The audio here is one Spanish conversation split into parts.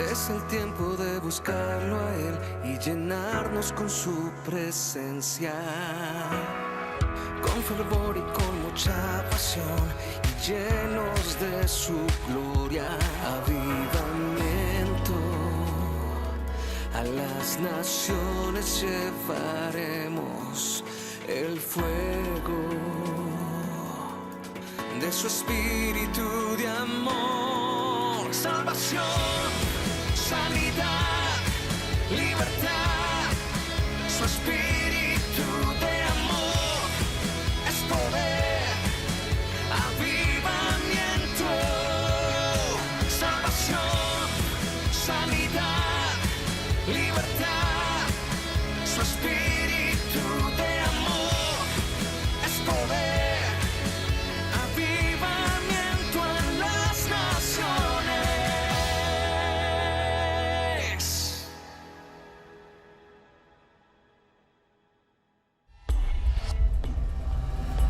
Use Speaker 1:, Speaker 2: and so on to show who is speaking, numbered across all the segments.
Speaker 1: Es el tiempo de buscarlo a Él y llenarnos con su presencia, con fervor y con mucha pasión, y llenos de su gloria. Avivamiento, a las naciones llevaremos el fuego de su espíritu de amor. Salvación, sanidad, libertad, su espíritu de amor es poder, avivamiento, salvación, sanidad, libertad, su espíritu de amor es poder, avivamiento en las naciones.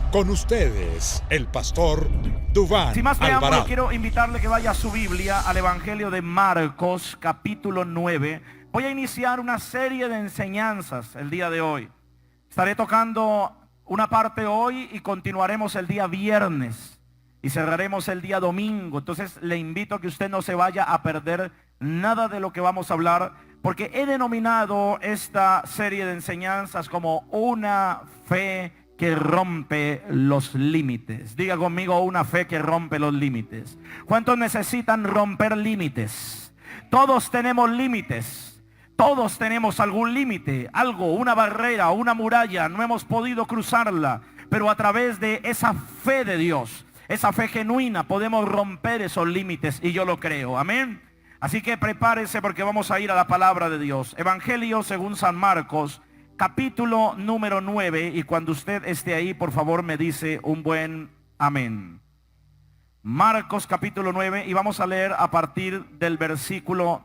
Speaker 2: Con ustedes, el pastor Duván
Speaker 3: Sin más preámbulo,
Speaker 2: Alvarado.
Speaker 3: quiero invitarle que vaya a su Biblia al Evangelio de Marcos, capítulo 9. Voy a iniciar una serie de enseñanzas el día de hoy. Estaré tocando una parte hoy y continuaremos el día viernes y cerraremos el día domingo. Entonces le invito a que usted no se vaya a perder nada de lo que vamos a hablar, porque he denominado esta serie de enseñanzas como una fe que rompe los límites. Diga conmigo, una fe que rompe los límites. ¿Cuántos necesitan romper límites? Todos tenemos límites. Todos tenemos algún límite, algo, una barrera, una muralla. No hemos podido cruzarla, pero a través de esa fe de Dios, esa fe genuina, podemos romper esos límites, y yo lo creo. Amén. Así que prepárese, porque vamos a ir a la palabra de Dios. Evangelio según San Marcos, capítulo número 9, y cuando usted esté ahí, por favor me dice un buen amén. Marcos capítulo 9, y vamos a leer a partir del versículo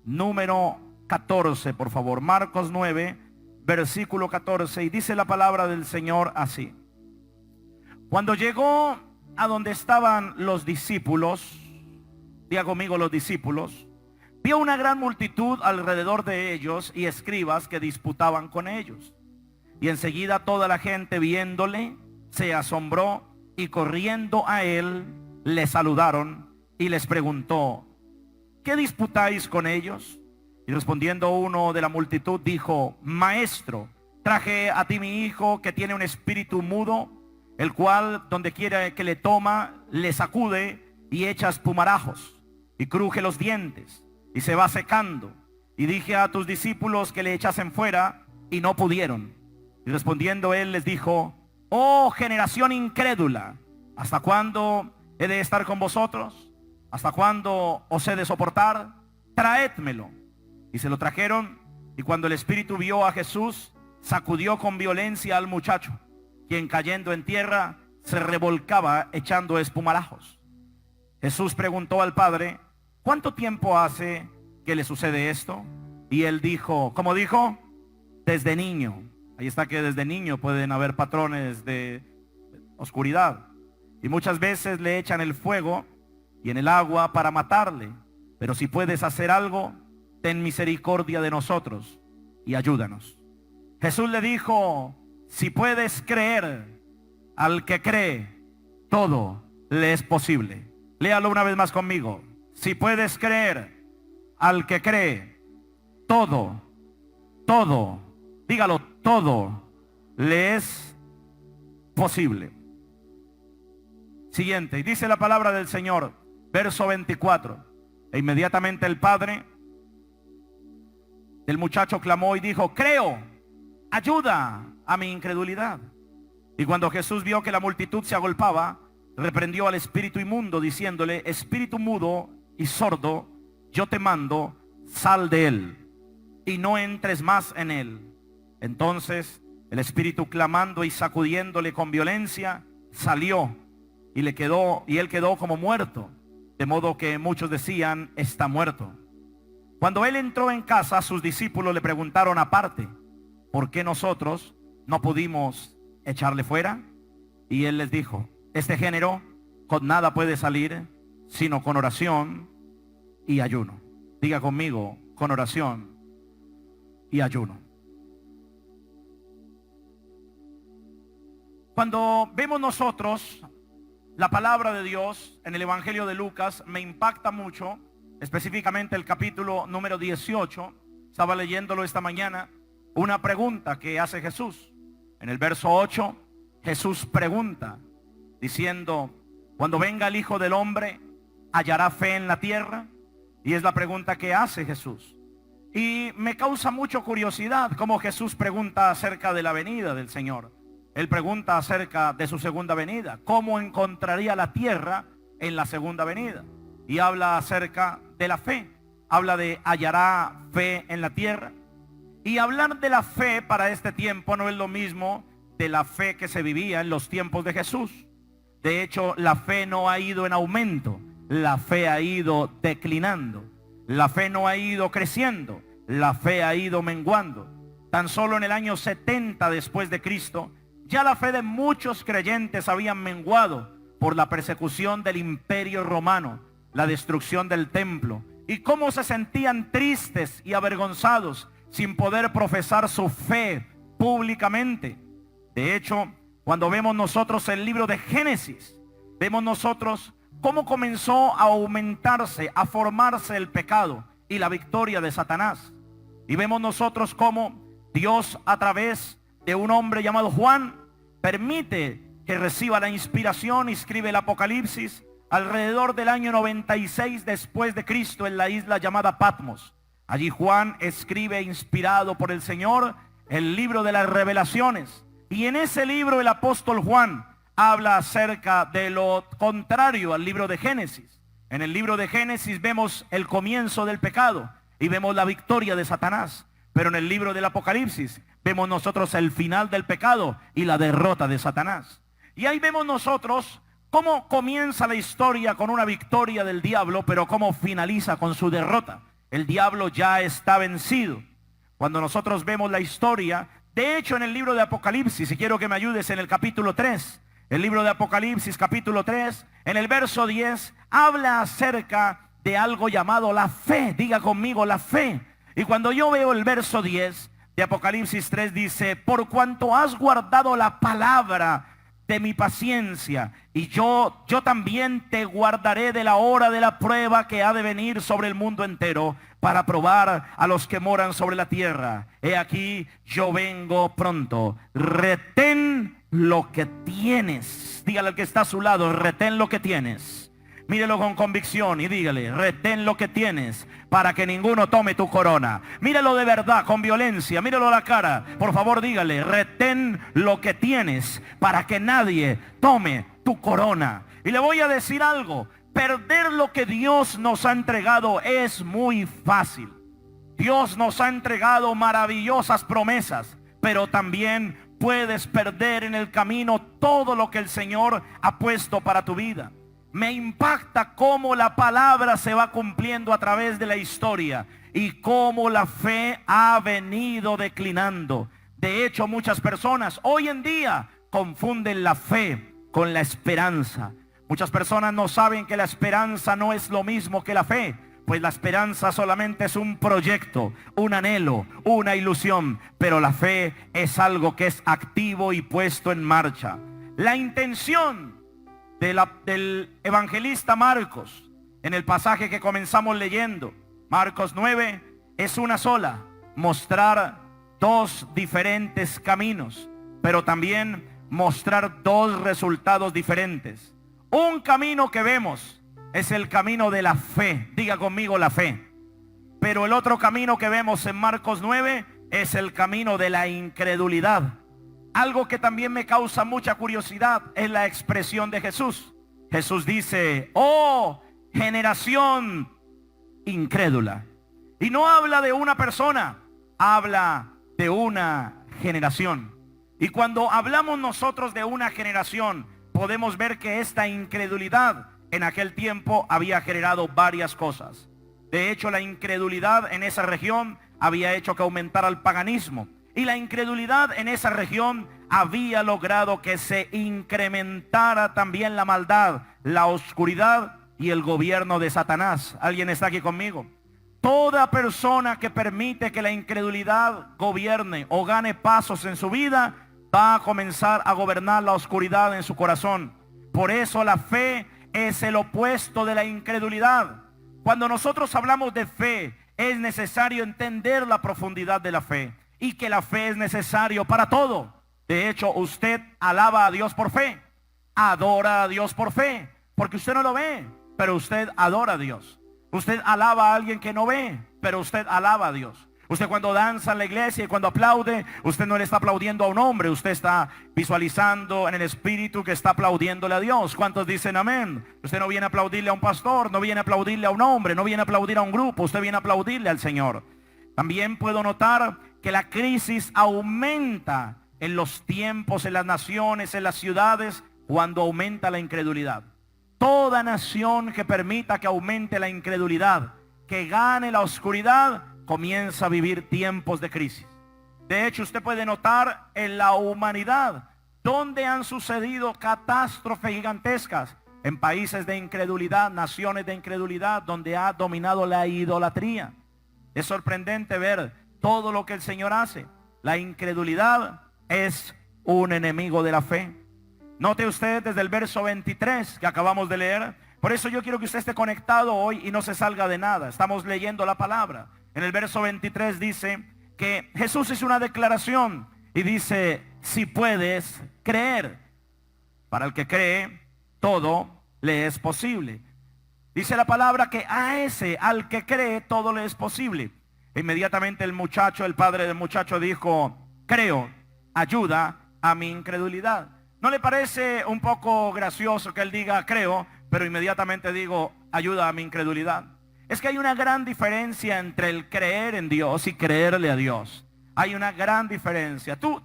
Speaker 3: número 14, por favor. Marcos 9, versículo 14, y dice la palabra del Señor así. Cuando llegó a donde estaban los discípulos, diga conmigo, los discípulos, vio una gran multitud alrededor de ellos y escribas que disputaban con ellos. Y enseguida toda la gente, viéndole, se asombró, y corriendo a él le saludaron y les preguntó: ¿qué disputáis con ellos? Y respondiendo uno de la multitud dijo: Maestro, traje a ti mi hijo, que tiene un espíritu mudo, el cual donde quiera que le toma, le sacude y echa espumarajos y cruje los dientes y se va secando. Y dije a tus discípulos que le echasen fuera, y no pudieron. Y respondiendo él les dijo: oh generación incrédula, ¿hasta cuándo he de estar con vosotros? ¿Hasta cuándo os he de soportar? Traédmelo. Y se lo trajeron, y cuando el espíritu vio a Jesús, sacudió con violencia al muchacho, quien cayendo en tierra se revolcaba echando espumarajos. Jesús preguntó al padre: ¿cuánto tiempo hace que le sucede esto? Y él dijo, ¿cómo dijo? Desde niño. Ahí está, que desde niño pueden haber patrones de oscuridad. Y muchas veces le echan el fuego y en el agua para matarle. Pero si puedes hacer algo, ten misericordia de nosotros y ayúdanos. Jesús le dijo: si puedes creer, al que cree, todo le es posible. Léalo una vez más conmigo. Si puedes creer, al que cree, todo, dígalo, todo le es posible. Siguiente, y dice la palabra del Señor, verso 24. E inmediatamente el padre del muchacho clamó y dijo: creo, ayuda a mi incredulidad. Y cuando Jesús vio que la multitud se agolpaba, reprendió al espíritu inmundo, diciéndole: espíritu mudo y sordo, yo te mando, sal de él y no entres más en él. Entonces el espíritu, clamando y sacudiéndole con violencia, salió, y él quedó como muerto, de modo que muchos decían: está muerto. Cuando él entró en casa, sus discípulos le preguntaron aparte: ¿por qué nosotros no pudimos echarle fuera? Y él les dijo: este género con nada puede salir, sino con oración y ayuno. Diga conmigo, con oración y ayuno. Cuando vemos nosotros la palabra de Dios en el Evangelio de Lucas, me impacta mucho, específicamente el capítulo número 18. Estaba leyéndolo esta mañana, una pregunta que hace Jesús. En el verso 8, Jesús pregunta, diciendo, cuando venga el Hijo del Hombre, ¿hallará fe en la tierra? Y es la pregunta que hace Jesús. Y me causa mucha curiosidad cómo Jesús pregunta acerca de la venida del Señor. Él pregunta acerca de su segunda venida. ¿Cómo encontraría la tierra en la segunda venida? Y habla acerca de la fe. Habla de hallará fe en la tierra. Y hablar de la fe para este tiempo no es lo mismo de la fe que se vivía en los tiempos de Jesús. De hecho, la fe no ha ido en aumento. La fe ha ido declinando. La fe no ha ido creciendo. La fe ha ido menguando. Tan solo en el año 70 después de Cristo, ya la fe de muchos creyentes habían menguado por la persecución del Imperio Romano, la destrucción del templo, y cómo se sentían tristes y avergonzados sin poder profesar su fe públicamente. De hecho, cuando vemos nosotros el libro de Génesis, vemos nosotros cómo comenzó a aumentarse, a formarse el pecado y la victoria de Satanás. Y vemos nosotros cómo Dios, a través de un hombre llamado Juan, permite que reciba la inspiración y escribe el Apocalipsis alrededor del año 96 después de Cristo, en la isla llamada Patmos. Allí Juan escribe, inspirado por el Señor, el libro de las revelaciones. Y en ese libro el apóstol Juan habla acerca de lo contrario al libro de Génesis. En el libro de Génesis vemos el comienzo del pecado y vemos la victoria de Satanás. Pero en el libro del Apocalipsis vemos nosotros el final del pecado y la derrota de Satanás. Y ahí vemos nosotros cómo comienza la historia con una victoria del diablo, pero cómo finaliza con su derrota. El diablo ya está vencido. Cuando nosotros vemos la historia, de hecho en el libro de Apocalipsis, y quiero que me ayudes en el capítulo 3, el libro de Apocalipsis capítulo 3, en el verso 10, habla acerca de algo llamado la fe. Diga conmigo, la fe. Y cuando yo veo el verso 10 de Apocalipsis 3, dice, por cuanto has guardado la palabra de mi paciencia, y yo también te guardaré de la hora de la prueba que ha de venir sobre el mundo entero, para probar a los que moran sobre la tierra. He aquí, yo vengo pronto. Retén lo que tienes. Dígale al que está a su lado, retén lo que tienes. Mírelo con convicción y dígale, retén lo que tienes para que ninguno tome tu corona. Mírelo de verdad, con violencia, mírelo a la cara. Por favor, dígale, retén lo que tienes para que nadie tome tu corona. Y le voy a decir algo, perder lo que Dios nos ha entregado es muy fácil. Dios nos ha entregado maravillosas promesas, pero también puedes perder en el camino todo lo que el Señor ha puesto para tu vida. Me impacta cómo la palabra se va cumpliendo a través de la historia y cómo la fe ha venido declinando. De hecho, muchas personas hoy en día confunden la fe con la esperanza. Muchas personas no saben que la esperanza no es lo mismo que la fe, pues la esperanza solamente es un proyecto, un anhelo, una ilusión, pero la fe es algo que es activo y puesto en marcha. La intención del evangelista Marcos, en el pasaje que comenzamos leyendo, Marcos 9, es una sola: mostrar dos diferentes caminos, pero también mostrar dos resultados diferentes. Un camino que vemos es el camino de la fe. Diga conmigo, la fe. Pero el otro camino que vemos en Marcos 9 es el camino de la incredulidad. Algo que también me causa mucha curiosidad es la expresión de Jesús. Jesús dice, oh generación incrédula. Y no habla de una persona, habla de una generación. Y cuando hablamos nosotros de una generación, podemos ver que esta incredulidad en aquel tiempo había generado varias cosas. De hecho, la incredulidad en esa región había hecho que aumentara el paganismo. Y la incredulidad en esa región había logrado que se incrementara también la maldad, la oscuridad y el gobierno de Satanás. ¿Alguien está aquí conmigo? toda persona que permite que la incredulidad gobierne o gane pasos en su vida, va a comenzar a gobernar la oscuridad en su corazón. Por eso la fe es el opuesto de la incredulidad. Cuando nosotros hablamos de fe, es necesario entender la profundidad de la fe y que la fe es necesario para todo. De hecho, usted alaba a Dios por fe, adora a Dios por fe, porque usted no lo ve, pero usted adora a Dios. Usted alaba a alguien que no ve, pero usted alaba a Dios. Usted cuando danza en la iglesia y cuando aplaude, usted no le está aplaudiendo a un hombre, usted está visualizando en el espíritu que está aplaudiéndole a Dios. ¿Cuántos dicen amén? Usted no viene a aplaudirle a un pastor, no viene a aplaudirle a un hombre, no viene a aplaudir a un grupo, usted viene a aplaudirle al Señor. También puedo notar que la crisis aumenta en los tiempos, en las naciones, en las ciudades, cuando aumenta la incredulidad. Toda nación que permita que aumente la incredulidad, que gane la oscuridad, comienza a vivir tiempos de crisis. De hecho, usted puede notar en la humanidad donde han sucedido catástrofes gigantescas, en países de incredulidad, naciones de incredulidad, donde ha dominado la idolatría. Es sorprendente ver todo lo que el Señor hace. La incredulidad es un enemigo de la fe. Note usted desde el verso 23 que acabamos de leer. Por eso yo quiero que usted esté conectado hoy y no se salga de nada. Estamos leyendo la palabra. En el verso 23 dice que Jesús hizo una declaración y dice: si puedes creer. Para el que cree, todo le es posible. Dice la palabra que a ese, al que cree, todo le es posible. Inmediatamente el muchacho, el padre del muchacho dijo: creo, ayuda a mi incredulidad. ¿No le parece un poco gracioso que él diga creo, pero inmediatamente digo ayuda a mi incredulidad? Es que hay una gran diferencia entre el creer en Dios y creerle a Dios. Hay una gran diferencia. Tú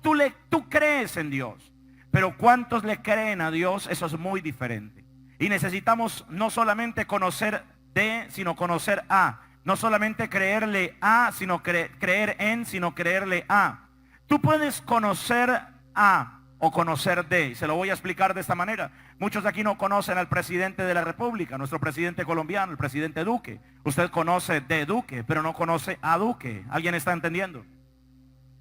Speaker 3: crees en Dios, pero ¿cuántos le creen a Dios? Eso es muy diferente. Y necesitamos no solamente conocer de, sino conocer a. No solamente creerle a, sino creer en, sino creerle a. Tú puedes conocer a o conocer de, y se lo voy a explicar de esta manera. Muchos de aquí no conocen al presidente de la República, nuestro presidente colombiano, el presidente Duque. Usted conoce de Duque, pero no conoce a Duque. ¿Alguien está entendiendo?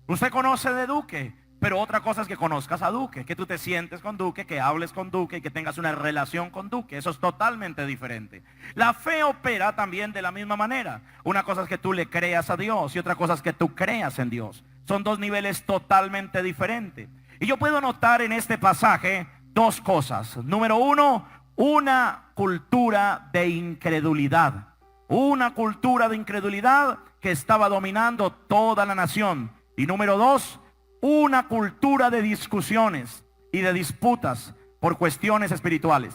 Speaker 3: Usted conoce de Duque, pero otra cosa es que conozcas a Duque, que tú te sientes con Duque, que hables con Duque y que tengas una relación con Duque. Eso es totalmente diferente. La fe opera también de la misma manera. Una cosa es que tú le creas a Dios y otra cosa es que tú creas en Dios. Son dos niveles totalmente diferentes. Y yo puedo notar en este pasaje dos cosas. Número uno, una cultura de incredulidad. Una cultura de incredulidad que estaba dominando toda la nación. Y número dos, una cultura de discusiones y de disputas por cuestiones espirituales.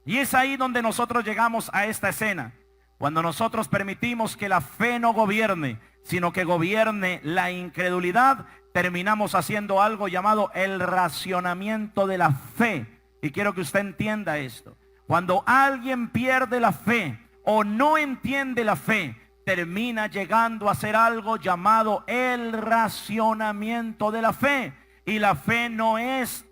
Speaker 3: Y es ahí donde nosotros llegamos a esta escena. Cuando nosotros permitimos que la fe no gobierne, sino que gobierne la incredulidad, terminamos haciendo algo llamado el racionamiento de la fe. Y quiero que usted entienda esto. Cuando alguien pierde la fe o no entiende la fe, termina llegando a hacer algo llamado el racionamiento de la fe. Y la fe no es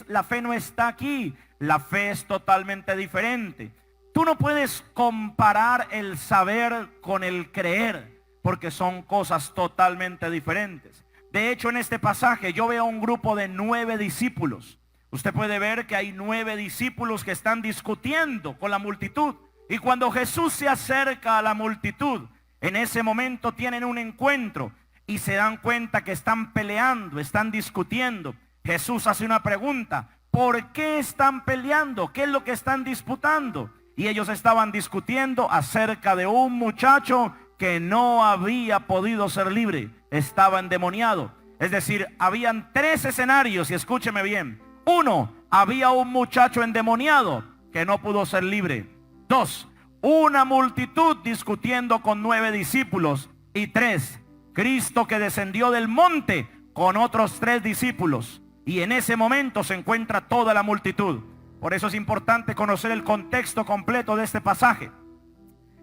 Speaker 3: la fe no está aquí. La fe es totalmente diferente. Tú no puedes comparar el saber con el creer, porque son cosas totalmente diferentes. De hecho, en este pasaje yo veo un grupo de 9 discípulos. Usted puede ver que hay 9 discípulos que están discutiendo con la multitud. Y cuando Jesús se acerca a la multitud, en ese momento tienen un encuentro y se dan cuenta que están peleando, están discutiendo. Jesús hace una pregunta: ¿por qué están peleando? ¿Qué es lo que están disputando? Y ellos estaban discutiendo acerca de un muchacho que no había podido ser libre, estaba endemoniado. Es decir, habían 3 escenarios, y escúcheme bien. 1, había un muchacho endemoniado que no pudo ser libre. 2, una multitud discutiendo con 9 discípulos. Y 3, Cristo que descendió del monte con otros 3 discípulos. Y en ese momento se encuentra toda la multitud. Por eso es importante conocer el contexto completo de este pasaje.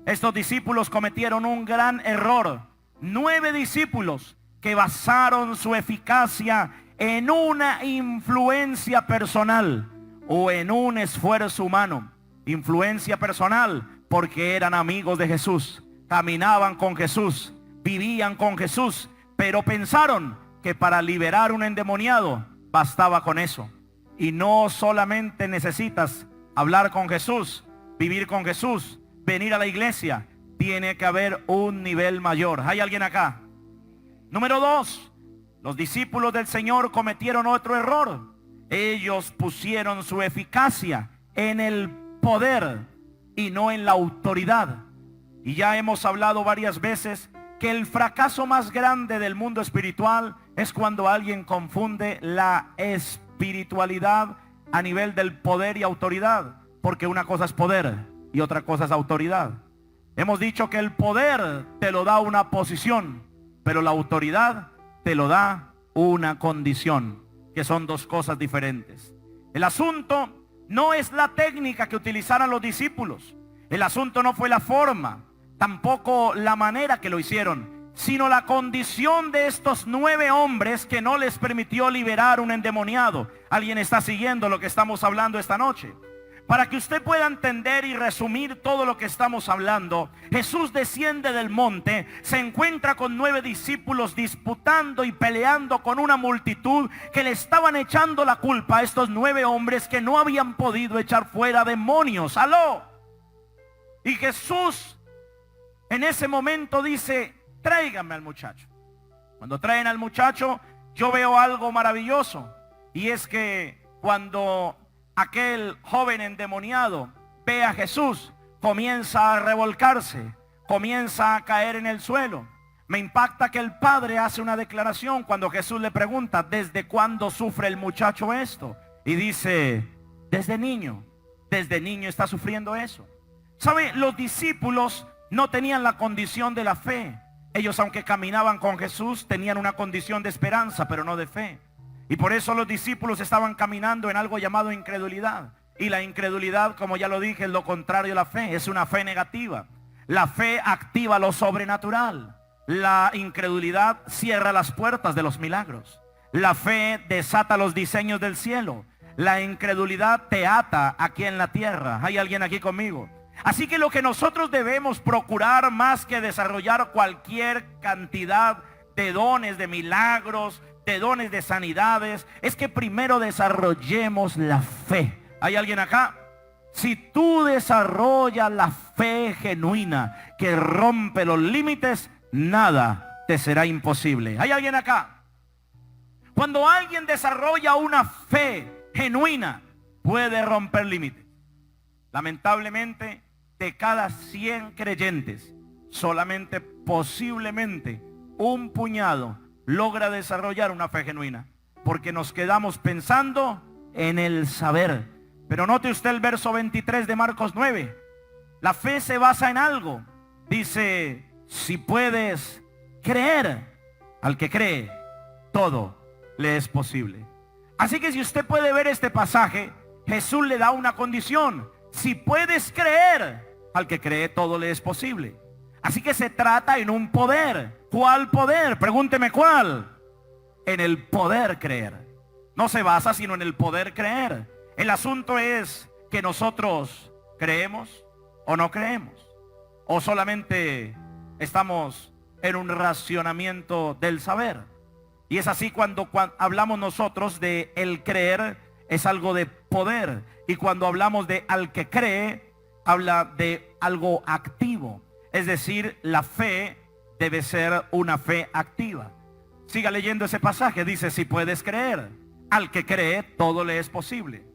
Speaker 3: Estos discípulos cometieron un gran error. 9 discípulos que basaron su eficacia en una influencia personal o en un esfuerzo humano. Influencia personal porque eran amigos de Jesús. caminaban con Jesús, vivían con Jesús, pero pensaron que para liberar un endemoniado bastaba con eso. Y no solamente necesitas hablar con Jesús, vivir con Jesús, venir a la iglesia. Tiene que haber un nivel mayor. ¿Hay alguien acá? Número 2, los discípulos del Señor cometieron otro error. Ellos pusieron su eficacia en el poder y no en la autoridad. Y ya hemos hablado varias veces que el fracaso más grande del mundo espiritual es cuando alguien confunde la espiritualidad a nivel del poder y autoridad, porque una cosa es poder y otra cosa es autoridad. Hemos dicho que el poder te lo da una posición, pero la autoridad te lo da una condición, que son dos cosas diferentes. El asunto no es la técnica que utilizaron los discípulos. El asunto no fue la forma, tampoco la manera que lo hicieron, sino la condición de estos 9 hombres que no les permitió liberar un endemoniado. ¿Alguien está siguiendo lo que estamos hablando esta noche? Para que usted pueda entender y resumir todo lo que estamos hablando, Jesús desciende del monte, se encuentra con 9 discípulos disputando y peleando con una multitud que le estaban echando la culpa a estos 9 hombres que no habían podido echar fuera demonios. ¡Aló! Y Jesús en ese momento dice: tráiganme al muchacho. Cuando traen al muchacho, yo veo algo maravilloso, y es que cuando aquel joven endemoniado ve a Jesús, comienza a revolcarse, comienza a caer en el suelo. Me impacta que el padre hace una declaración cuando Jesús le pregunta: ¿desde cuándo sufre el muchacho esto? Y dice: desde niño está sufriendo eso. ¿Sabe? Los discípulos no tenían la condición de la fe. Ellos, aunque caminaban con Jesús, tenían una condición de esperanza, pero no de fe. Y por eso los discípulos estaban caminando en algo llamado incredulidad. Y la incredulidad, como ya lo dije, es lo contrario a la fe. Es una fe negativa. La fe activa lo sobrenatural. La incredulidad cierra las puertas de los milagros. La fe desata los diseños del cielo. La incredulidad te ata aquí en la tierra. ¿Hay alguien aquí conmigo? Así que lo que nosotros debemos procurar, más que desarrollar cualquier cantidad de dones, de milagros, de dones de sanidades, es que primero desarrollemos la fe. ¿Hay alguien acá? Si tú desarrollas la fe genuina que rompe los límites, nada te será imposible. ¿Hay alguien acá? Cuando alguien desarrolla una fe genuina, puede romper límites. Lamentablemente, de cada 100 creyentes, solamente posiblemente un puñado logra desarrollar una fe genuina, porque nos quedamos pensando en el saber. Pero note usted el verso 23 de Marcos 9. La fe se basa en algo. Dice: si puedes creer, al que cree, todo le es posible. Así que si usted puede ver este pasaje, Jesús le da una condición: si puedes creer, al que cree, todo le es posible. Así que se trata en un poder. ¿Cuál poder? Pregúnteme cuál. En el poder creer. No se basa sino en el poder creer. El asunto es que nosotros creemos o no creemos, o solamente estamos en un racionamiento del saber. Y es así cuando hablamos nosotros de el creer, es algo de poder. Y cuando hablamos de al que cree, habla de algo activo. Es decir, la fe debe ser una fe activa. Siga leyendo ese pasaje. Dice: si puedes creer, al que cree, todo le es posible.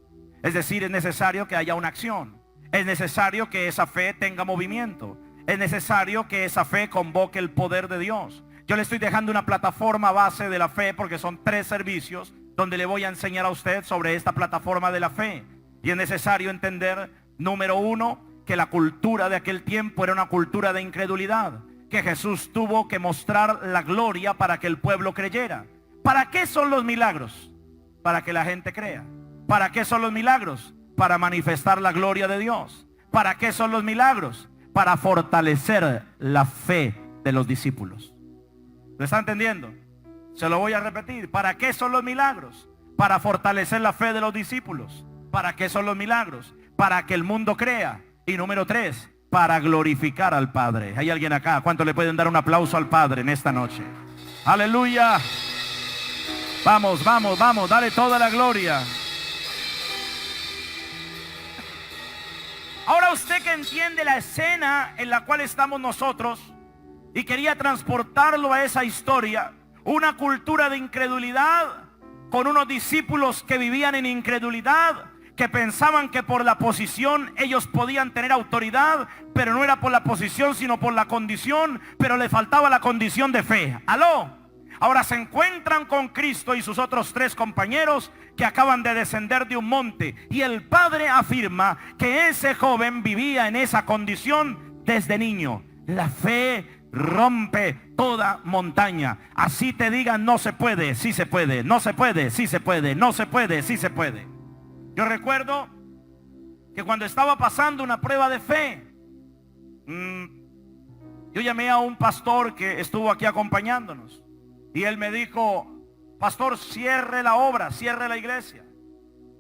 Speaker 3: Es decir, es necesario que haya una acción. Es necesario que esa fe tenga movimiento. Es necesario que esa fe convoque el poder de Dios. Yo le estoy dejando una plataforma base de la fe, porque son 3 servicios donde le voy a enseñar a usted sobre esta plataforma de la fe. Y es necesario entender, número 1, que la cultura de aquel tiempo era una cultura de incredulidad, que Jesús tuvo que mostrar la gloria para que el pueblo creyera. ¿Para qué son los milagros? Para que la gente crea. ¿Para qué son los milagros? Para manifestar la gloria de Dios. ¿Para qué son los milagros? Para fortalecer la fe de los discípulos. ¿Lo está entendiendo? Se lo voy a repetir. ¿Para qué son los milagros? Para fortalecer la fe de los discípulos. ¿Para qué son los milagros? Para que el mundo crea. Y número 3, para glorificar al Padre. ¿Hay alguien acá? ¿Cuánto le pueden dar un aplauso al Padre en esta noche? Aleluya. Vamos, vamos, vamos, dale toda la gloria. Ahora usted que entiende la escena en la cual estamos nosotros y quería transportarlo a esa historia, una cultura de incredulidad con unos discípulos que vivían en incredulidad, que pensaban que por la posición ellos podían tener autoridad, pero no era por la posición sino por la condición, pero le faltaba la condición de fe. ¿Aló? Ahora se encuentran con Cristo y sus otros 3 compañeros que acaban de descender de un monte, y el Padre afirma que ese joven vivía en esa condición desde niño. La fe rompe toda montaña. Así te digan no se puede, sí se puede, no se puede, sí se puede, no se puede, sí se puede. Yo recuerdo que cuando estaba pasando una prueba de fe, yo llamé a un pastor que estuvo aquí acompañándonos. Y él me dijo: pastor, cierre la obra, cierre la iglesia.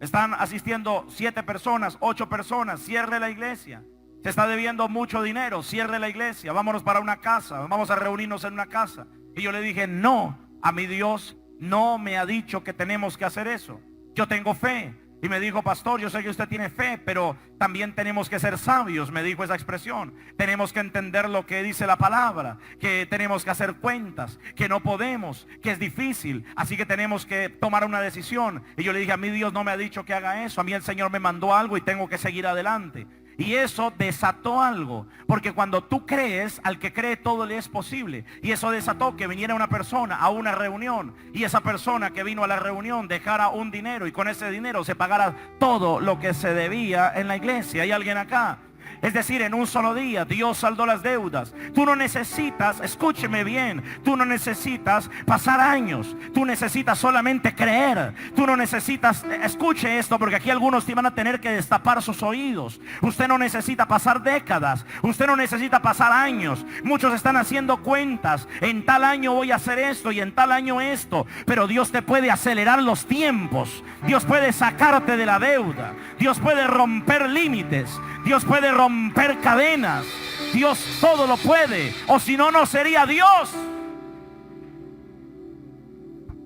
Speaker 3: Están asistiendo 7 personas, 8 personas, cierre la iglesia. Se está debiendo mucho dinero, cierre la iglesia. Vámonos para una casa, vamos a reunirnos en una casa. Y yo le dije: no, a mi Dios no me ha dicho que tenemos que hacer eso. Yo tengo fe. Y me dijo: pastor, yo sé que usted tiene fe, pero también tenemos que ser sabios. Me dijo esa expresión. Tenemos que entender lo que dice la palabra, que tenemos que hacer cuentas, que no podemos, que es difícil, así que tenemos que tomar una decisión. Y yo le dije: a mí Dios no me ha dicho que haga eso. A mí el Señor me mandó algo y tengo que seguir adelante. Y eso desató algo, porque cuando tú crees, al que cree todo le es posible. Y eso desató que viniera una persona a una reunión, y esa persona que vino a la reunión dejara un dinero, y con ese dinero se pagara todo lo que se debía en la iglesia. ¿Hay alguien acá? Es decir, en un solo día Dios saldó las deudas. Tú no necesitas, escúcheme bien, tú no necesitas pasar años. Tú necesitas solamente creer. Tú no necesitas, escuche esto, porque aquí algunos te van a tener que destapar sus oídos. Usted no necesita pasar décadas. Usted no necesita pasar años. Muchos están haciendo cuentas. En tal año voy a hacer esto y en tal año esto. Pero Dios te puede acelerar los tiempos. Dios puede sacarte de la deuda. Dios puede romper límites. Dios puede romper cadenas. Dios todo lo puede. O si no, no sería Dios.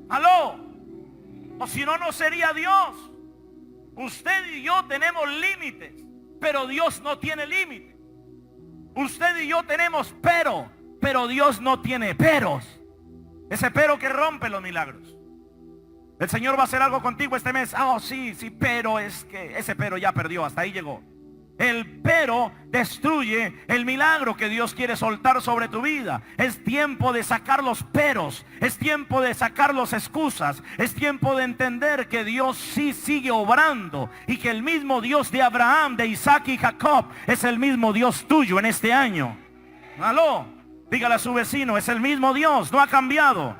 Speaker 3: Aló. O si no, no sería Dios. Usted y yo tenemos límites, pero Dios no tiene límites. Usted y yo tenemos pero Dios no tiene peros. Ese pero que rompe los milagros. El Señor va a hacer algo contigo este mes. Ah, sí, pero es que ese pero ya perdió, hasta ahí llegó. El pero destruye el milagro que Dios quiere soltar sobre tu vida. Es tiempo de sacar los peros. Es tiempo de sacar las excusas. Es tiempo de entender que Dios sí sigue obrando. Y que el mismo Dios de Abraham, de Isaac y Jacob es el mismo Dios tuyo en este año. Aló, dígale a su vecino: es el mismo Dios, no ha cambiado.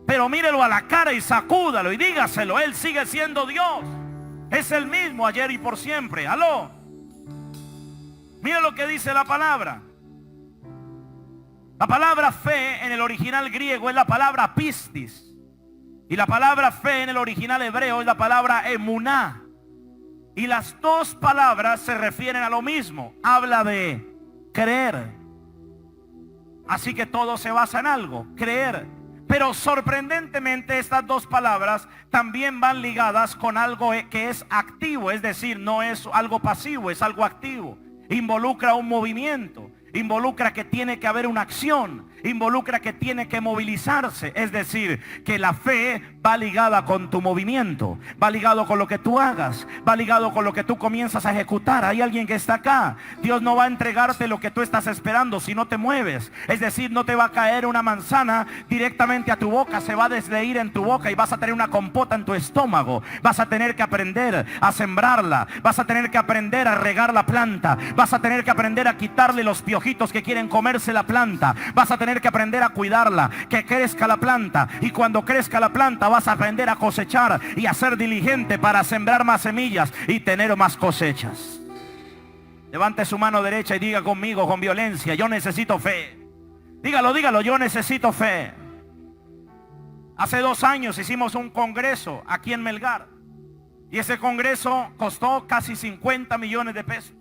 Speaker 3: Pero mírelo a la cara y sacúdalo y dígaselo: Él sigue siendo Dios. Es el mismo ayer y por siempre. Aló. Mira lo que dice la palabra. La palabra fe en el original griego es la palabra pistis. Y la palabra fe en el original hebreo es la palabra emuná. Y las dos palabras se refieren a lo mismo. Habla de creer. Así que todo se basa en algo, creer. Pero sorprendentemente estas dos palabras también van ligadas con algo que es activo. Es decir, no es algo pasivo, es algo activo. Involucra un movimiento, involucra que tiene que haber una acción, involucra que tiene que movilizarse. Es decir, que la fe va ligada con tu movimiento, va ligado con lo que tú hagas, va ligado con lo que tú comienzas a ejecutar. Hay alguien que está acá. Dios no va a entregarte lo que tú estás esperando si no te mueves. Es decir, no te va a caer una manzana directamente a tu boca, se va a desleír en tu boca y vas a tener una compota en tu estómago. Vas a tener que aprender a sembrarla, vas a tener que aprender a regar la planta, vas a tener que aprender a quitarle los piojitos que quieren comerse la planta, vas a tener que aprender a cuidarla, que crezca la planta, y cuando crezca la planta vas a aprender a cosechar y a ser diligente para sembrar más semillas y tener más cosechas. Levante su mano derecha y diga conmigo con violencia: yo necesito fe. Dígalo, dígalo: yo necesito fe. Hace 2 años hicimos un congreso aquí en Melgar, y ese congreso costó casi 50 millones de pesos.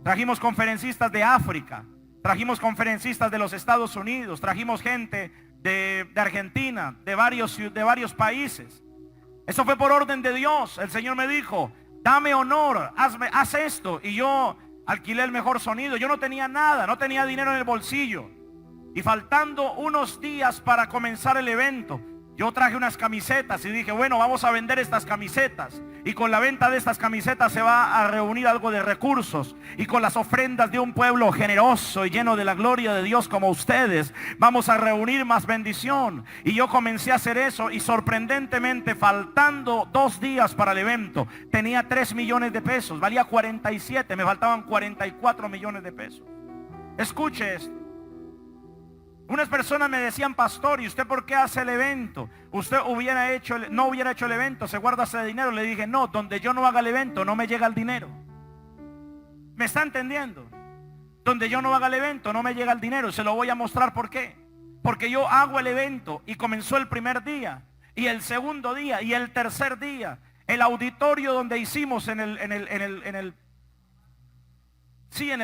Speaker 3: trajimos conferencistas de África, trajimos conferencistas de los Estados Unidos, trajimos gente de Argentina, de varios países. Eso fue por orden de Dios. El Señor me dijo, dame honor, haz esto. Y yo alquilé el mejor sonido. Yo no tenía nada, no tenía dinero en el bolsillo. Y faltando unos días para comenzar el evento, yo traje unas camisetas y dije, bueno, vamos a vender estas camisetas. Y con la venta de estas camisetas se va a reunir algo de recursos. Y con las ofrendas de un pueblo generoso y lleno de la gloria de Dios como ustedes, vamos a reunir más bendición. Y yo comencé a hacer eso y sorprendentemente, faltando 2 días para el evento, tenía 3 millones de pesos. Valía 47, me faltaban 44 millones de pesos. Escuche esto. Unas personas me decían, pastor, ¿y usted por qué hace el evento? Usted no hubiera hecho el evento, se guarda ese dinero. Le dije, no, donde yo no haga el evento no me llega el dinero. ¿Me está entendiendo? Donde yo no haga el evento no me llega el dinero. Se lo voy a mostrar por qué. Porque yo hago el evento y comenzó el primer día, y el segundo día, y el tercer día. El auditorio donde hicimos en el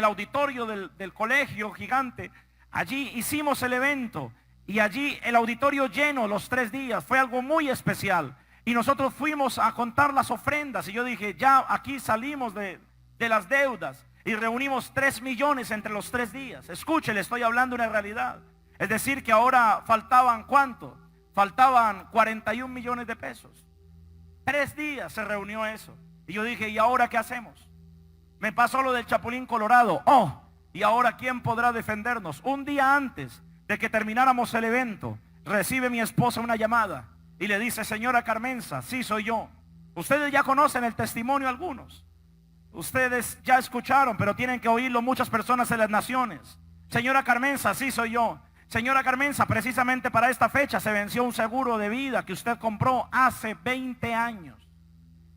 Speaker 3: auditorio del colegio gigante. Allí hicimos el evento y allí el auditorio lleno los 3 días. Fue algo muy especial. Y nosotros fuimos a contar las ofrendas. Y yo dije, ya aquí salimos de las deudas. Y reunimos 3 millones entre los 3 días. Escuche, le estoy hablando una realidad. Es decir que ahora faltaban, ¿cuánto? Faltaban 41 millones de pesos. 3 días se reunió eso. Y yo dije, ¿y ahora qué hacemos? Me pasó lo del Chapulín Colorado. ¿Y ahora quién podrá defendernos? Un día antes de que termináramos el evento, recibe mi esposa una llamada y le dice, señora Carmenza, sí soy yo. Ustedes ya conocen el testimonio algunos. Ustedes ya escucharon, pero tienen que oírlo muchas personas en las naciones. Señora Carmenza, sí soy yo. Señora Carmenza, precisamente para esta fecha se venció un seguro de vida que usted compró hace 20 años.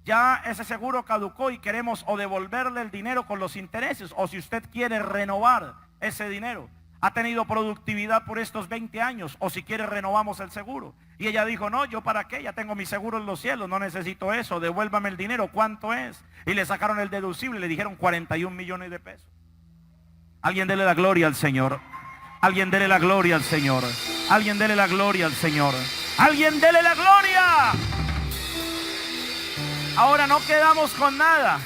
Speaker 3: Ya ese seguro caducó y queremos o devolverle el dinero con los intereses, o si usted quiere renovar ese dinero. Ha tenido productividad por estos 20 años, o si quiere renovamos el seguro. Y ella dijo, no, yo para qué, ya tengo mi seguro en los cielos, no necesito eso, devuélvame el dinero, ¿cuánto es? Y le sacaron el deducible, le dijeron 41 millones de pesos. Alguien dele la gloria al Señor. Alguien dele la gloria al Señor. Alguien dele la gloria al Señor. Alguien dele la gloria. Ahora no quedamos con nada.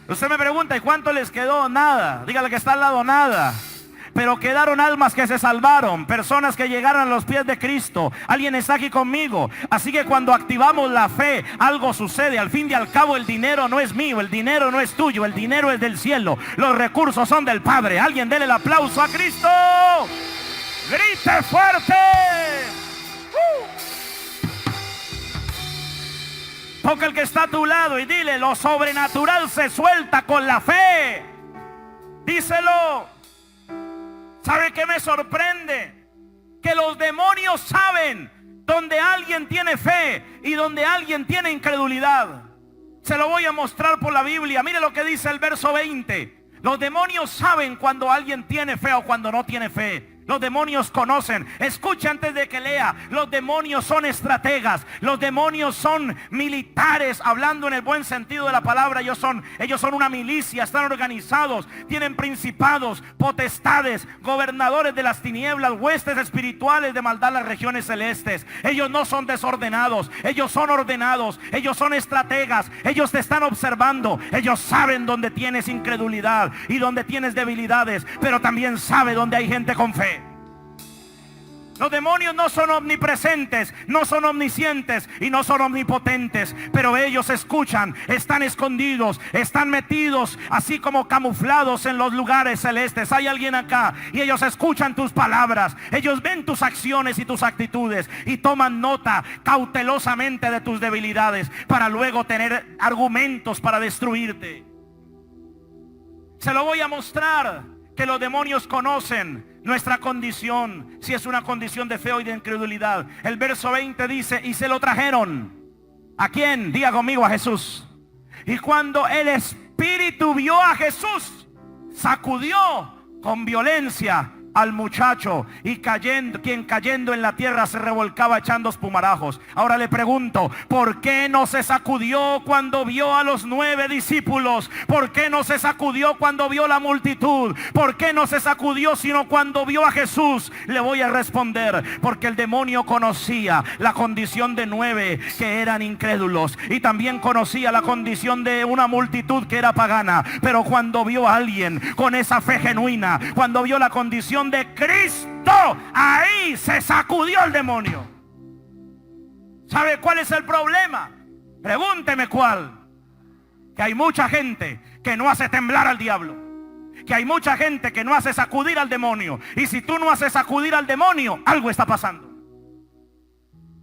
Speaker 3: Usted me pregunta, ¿y cuánto les quedó? Nada. Dígale que está al lado, nada. Pero quedaron almas que se salvaron, personas que llegaron a los pies de Cristo. Alguien está aquí conmigo. Así que cuando activamos la fe, algo sucede. Al fin y al cabo, el dinero no es mío, el dinero no es tuyo, el dinero es del cielo. Los recursos son del Padre. Alguien dele el aplauso a Cristo. Grite fuerte. Toca el que está a tu lado y dile, lo sobrenatural se suelta con la fe. Díselo. ¿Sabe qué me sorprende? Que los demonios saben donde alguien tiene fe y donde alguien tiene incredulidad. Se lo voy a mostrar por la Biblia. Mire lo que dice el verso 20. Los demonios saben cuando alguien tiene fe o cuando no tiene fe. Los demonios conocen. Escucha antes de que lea. Los demonios son estrategas. Los demonios son militares. Hablando en el buen sentido de la palabra. Ellos son una milicia. Están organizados. Tienen principados, potestades, gobernadores de las tinieblas, huestes espirituales de maldad en las regiones celestes. Ellos no son desordenados. Ellos son ordenados. Ellos son estrategas. Ellos te están observando. Ellos saben dónde tienes incredulidad y dónde tienes debilidades. Pero también sabe dónde hay gente con fe. Los demonios no son omnipresentes, no son omniscientes y no son omnipotentes, pero ellos escuchan, están escondidos, están metidos así como camuflados en los lugares celestes. Hay alguien acá y ellos escuchan tus palabras, ellos ven tus acciones y tus actitudes y toman nota cautelosamente de tus debilidades para luego tener argumentos para destruirte. Se lo voy a mostrar, que los demonios conocen nuestra condición, si es una condición de fe o de incredulidad. El verso 20 dice, y se lo trajeron. ¿A quién? Diga conmigo, a Jesús. Y cuando el espíritu vio a Jesús, sacudió con violencia al muchacho y quien cayendo en la tierra se revolcaba echando espumarajos. Ahora le pregunto, ¿por qué no se sacudió cuando vio a los 9 discípulos? ¿Por qué no se sacudió cuando vio la multitud? ¿Por qué no se sacudió sino cuando vio a Jesús? Le voy a responder, porque el demonio conocía la condición de 9 que eran incrédulos, y también conocía la condición de una multitud que era pagana. Pero cuando vio a alguien con esa fe genuina, cuando vio la condición de Cristo, ahí se sacudió el demonio. ¿Sabe cuál es el problema? Pregúnteme cuál. Que hay mucha gente que no hace temblar al diablo, que hay mucha gente que no hace sacudir al demonio. Y si tú no haces sacudir al demonio, algo está pasando.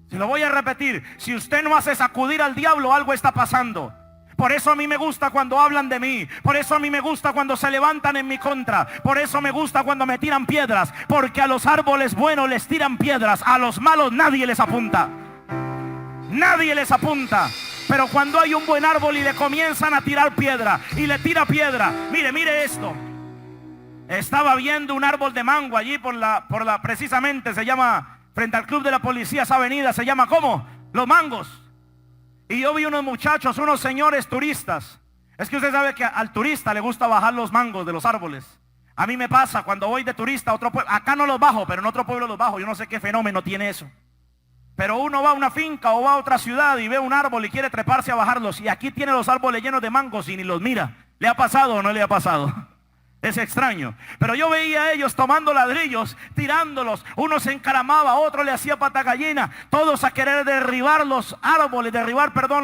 Speaker 3: Se lo voy a repetir, si usted no hace sacudir al diablo, algo está pasando. Por eso a mí me gusta cuando hablan de mí. Por eso a mí me gusta cuando se levantan en mi contra. Por eso me gusta cuando me tiran piedras. Porque a los árboles buenos les tiran piedras, a los malos nadie les apunta. Nadie les apunta. Pero cuando hay un buen árbol y le comienzan a tirar piedra, y le tira piedra, mire esto. Estaba viendo un árbol de mango allí precisamente se llama, frente al club de la policía, esa avenida se llama, ¿cómo? Los Mangos. Y yo vi unos muchachos, unos señores turistas. Es que usted sabe que al turista le gusta bajar los mangos de los árboles. A mí me pasa cuando voy de turista a otro pueblo, acá no los bajo, pero en otro pueblo los bajo. Yo no sé qué fenómeno tiene eso. Pero uno va a una finca o va a otra ciudad y ve un árbol y quiere treparse a bajarlos. Y aquí tiene los árboles llenos de mangos y ni los mira. ¿Le ha pasado o no le ha pasado? Es extraño. Pero yo veía a ellos tomando ladrillos, tirándolos. Uno se encaramaba, otro le hacía pata gallina. Todos a querer derribar los árboles,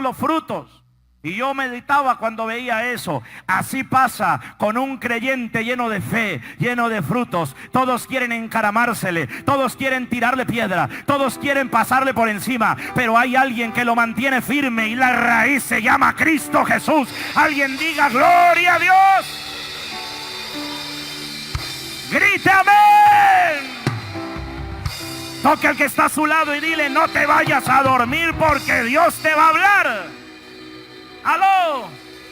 Speaker 3: los frutos. Y yo meditaba cuando veía eso. Así pasa con un creyente lleno de fe, lleno de frutos. Todos quieren encaramársele, todos quieren tirarle piedra, todos quieren pasarle por encima. Pero hay alguien que lo mantiene firme y la raíz se llama Cristo Jesús. Alguien diga gloria a Dios. Grite amén. Toque al que está a su lado y dile: no te vayas a dormir porque Dios te va a hablar. Aló,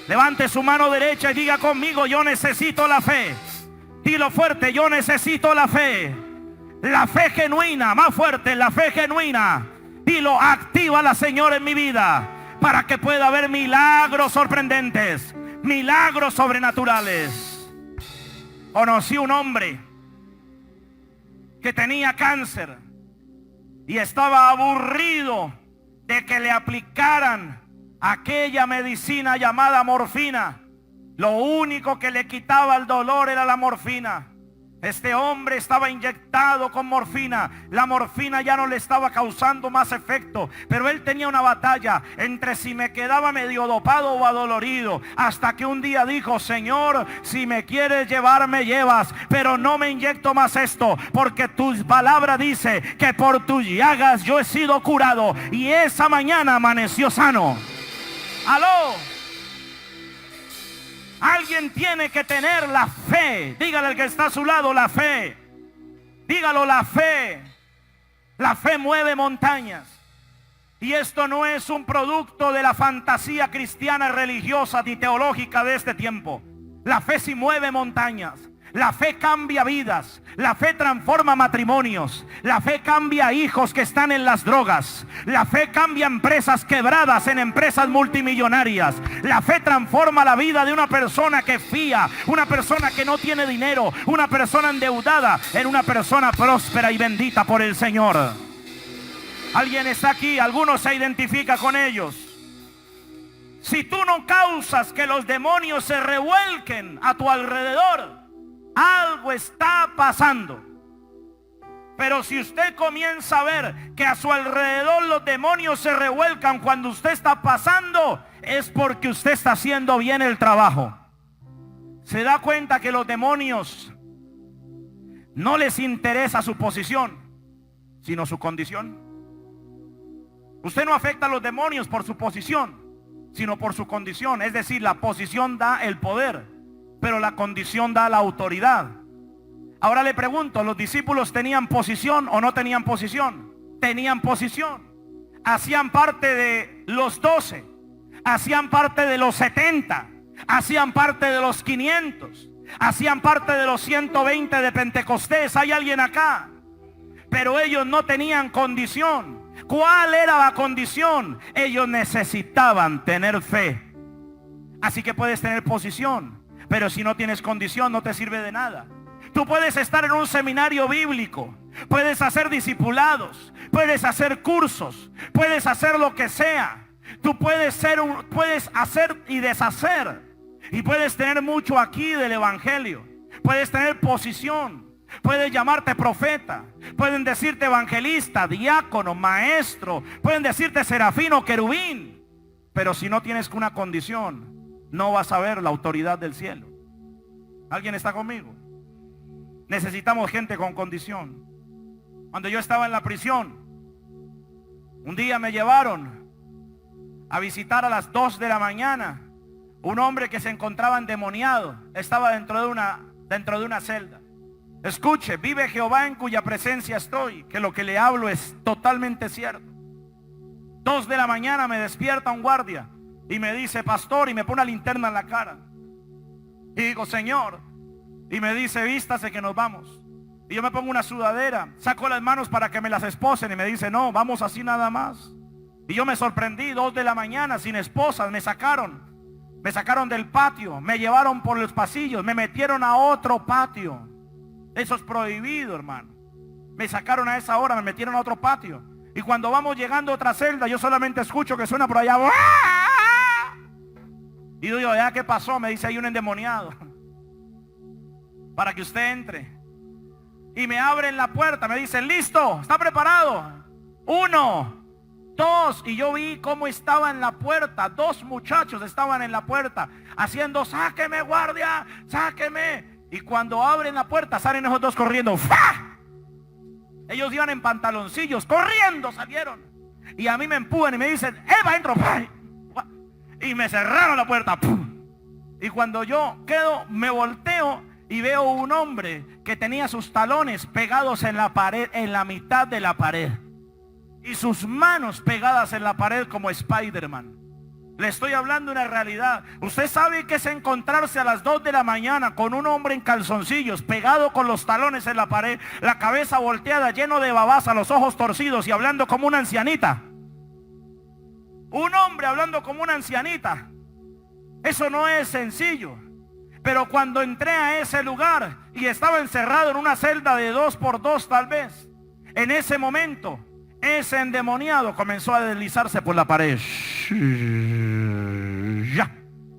Speaker 3: levante su mano derecha y diga conmigo: yo necesito la fe. Dilo fuerte: yo necesito la fe. La fe genuina, más fuerte, la fe genuina. Dilo: actívala, Señor, en mi vida, para que pueda haber milagros sorprendentes, milagros sobrenaturales. Conocí un hombre que tenía cáncer y estaba aburrido de que le aplicaran aquella medicina llamada morfina. Lo único que le quitaba el dolor era la morfina. Este hombre estaba inyectado con morfina. La morfina ya no le estaba causando más efecto, pero él tenía una batalla entre si me quedaba medio dopado o adolorido, hasta que un día dijo: Señor, si me quieres llevar, me llevas, pero no me inyecto más esto, porque tu palabra dice que por tus llagas yo he sido curado. Y esa mañana amaneció sano. Aló. Alguien tiene que tener la fe. Dígale al que está a su lado: la fe. Dígalo: la fe. La fe mueve montañas. Y esto no es un producto de la fantasía cristiana, religiosa ni teológica de este tiempo. La fe sí mueve montañas. La fe cambia vidas. La fe transforma matrimonios. La fe cambia hijos que están en las drogas. La fe cambia empresas quebradas en empresas multimillonarias. La fe transforma la vida de una persona que fía, una persona que no tiene dinero, una persona endeudada, en una persona próspera y bendita por el Señor. Alguien está aquí, algunos se identifica con ellos. Si tú no causas que los demonios se revuelquen a tu alrededor, algo está pasando. Pero si usted comienza a ver que a su alrededor los demonios se revuelcan cuando usted está pasando, es porque usted está haciendo bien el trabajo. Se da cuenta que los demonios no les interesa su posición, sino su condición. Usted no afecta a los demonios por su posición, sino por su condición. Es decir, la posición da el poder, pero la condición da la autoridad. Ahora le pregunto: ¿los discípulos tenían posición o no tenían posición? Tenían posición. Hacían parte de los 12, hacían parte de los 70, hacían parte de los 500, Hacían parte de los 120 de Pentecostés. ¿Hay alguien acá? Pero ellos no tenían condición. ¿Cuál era la condición? Ellos necesitaban tener fe. Así que puedes tener posición, pero si no tienes condición no te sirve de nada. Tú puedes estar en un seminario bíblico, puedes hacer discipulados, puedes hacer cursos, puedes hacer lo que sea. Tú puedes hacer y deshacer, y puedes tener mucho aquí del evangelio. Puedes tener posición, puedes llamarte profeta, pueden decirte evangelista, diácono, maestro, pueden decirte serafino, querubín, pero si no tienes una condición, no vas a ver la autoridad del cielo. ¿Alguien está conmigo? Necesitamos gente con condición. Cuando yo estaba en la prisión, un día me llevaron a visitar a las 2 de la mañana un hombre que se encontraba endemoniado. Estaba dentro de una celda. Escuche, vive Jehová en cuya presencia estoy, que lo que le hablo es totalmente cierto. 2 de la mañana me despierta un guardia y me dice, pastor, y me pone una linterna en la cara. Y digo, Señor, y me dice, vístase que nos vamos. Y yo me pongo una sudadera, saco las manos para que me las esposen, y me dice, no, vamos así nada más. Y yo me sorprendí, 2 de la mañana sin esposas, me sacaron del patio, me llevaron por los pasillos, me metieron a otro patio. Eso es prohibido, hermano. Me sacaron a esa hora, me metieron a otro patio. Y cuando vamos llegando a otra celda, yo solamente escucho que suena por allá. Y yo digo, ¿ya qué pasó? Me dice, hay un endemoniado para que usted entre. Y me abren la puerta, me dicen, listo, ¿está preparado? 1, 2, y yo vi cómo estaba en la puerta. 2 muchachos estaban en la puerta haciendo, sáqueme, guardia, sáqueme. Y cuando abren la puerta salen esos 2 corriendo. ¡Fa! Ellos iban en pantaloncillos, corriendo salieron. Y a mí me empujan y me dicen, Eva, entro. Y me cerraron la puerta. Y cuando yo me volteo y veo un hombre que tenía sus talones pegados en la pared, en la mitad de la pared, y sus manos pegadas en la pared como Spider-Man. Le estoy hablando de una realidad. Usted sabe que es encontrarse a las 2 de la mañana con un hombre en calzoncillos, pegado con los talones en la pared, la cabeza volteada, lleno de babasa, los ojos torcidos y hablando como una ancianita. Un hombre hablando como una ancianita. Eso no es sencillo. Pero cuando entré a ese lugar y estaba encerrado en una celda de 2x2 tal vez, en ese momento ese endemoniado comenzó a deslizarse por la pared.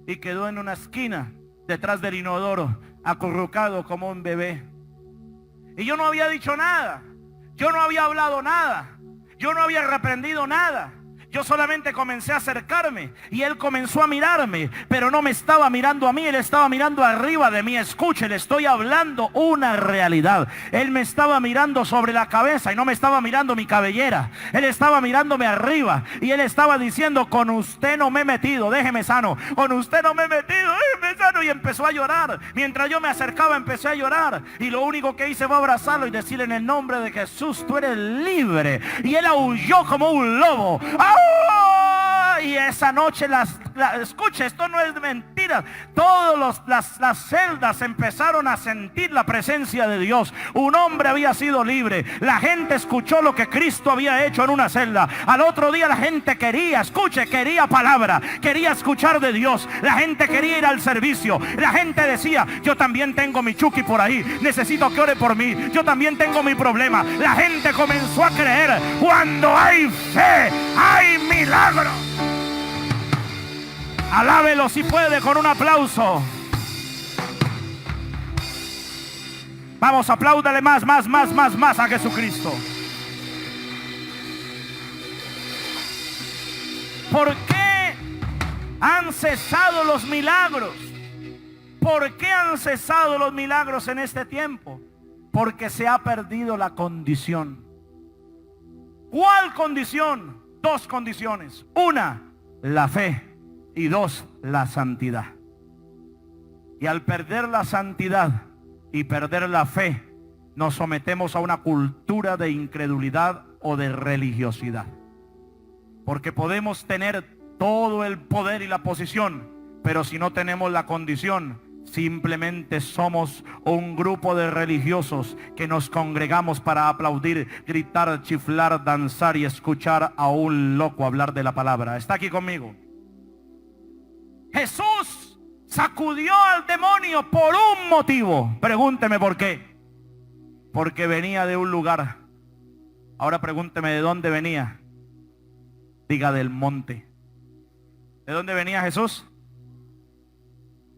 Speaker 3: Y quedó en una esquina detrás del inodoro, acurrucado como un bebé. Y yo no había dicho nada. Yo no había hablado nada. Yo no había reprendido nada. Yo solamente comencé a acercarme y él comenzó a mirarme, pero no me estaba mirando a mí, él estaba mirando arriba de mí. Escuche, le estoy hablando una realidad. Él me estaba mirando sobre la cabeza y no me estaba mirando mi cabellera. Él estaba mirándome arriba y él estaba diciendo, con usted no me he metido, déjeme sano. Con usted no me he metido, déjeme sano. Y empezó a llorar. Mientras yo me acercaba empecé a llorar. Y lo único que hice fue abrazarlo y decirle, en el nombre de Jesús, tú eres libre. Y él aulló como un lobo. ¡Ah! Y esa noche escuche, esto no es mentira. Todas las celdas empezaron a sentir la presencia de Dios. Un hombre había sido libre. La gente escuchó lo que Cristo había hecho en una celda. Al otro día la gente quería palabra, quería escuchar de Dios. La gente quería ir al servicio. La gente decía, yo también tengo mi Chucky por ahí, necesito que ore por mí, yo también tengo mi problema. La gente comenzó a creer. Cuando hay fe, hay milagro. Alábelo si puede con un aplauso. Vamos, apláudale más a Jesucristo. ¿Por qué han cesado los milagros? ¿Por qué han cesado los milagros en este tiempo? Porque se ha perdido la condición. ¿Cuál condición? 2 condiciones. 1, la fe. Y 2, la santidad. Y al perder la santidad y perder la fe, nos sometemos a una cultura de incredulidad o de religiosidad. Porque podemos tener todo el poder y la posición, pero si no tenemos la condición, Simplemente somos un grupo de religiosos que nos congregamos para aplaudir, gritar, chiflar, danzar y escuchar a un loco hablar de la palabra. ¿Está aquí conmigo? Jesús sacudió al demonio por un motivo. Pregúnteme por qué. Porque venía de un lugar. Ahora pregúnteme de dónde venía. Diga, del monte. ¿De dónde venía Jesús?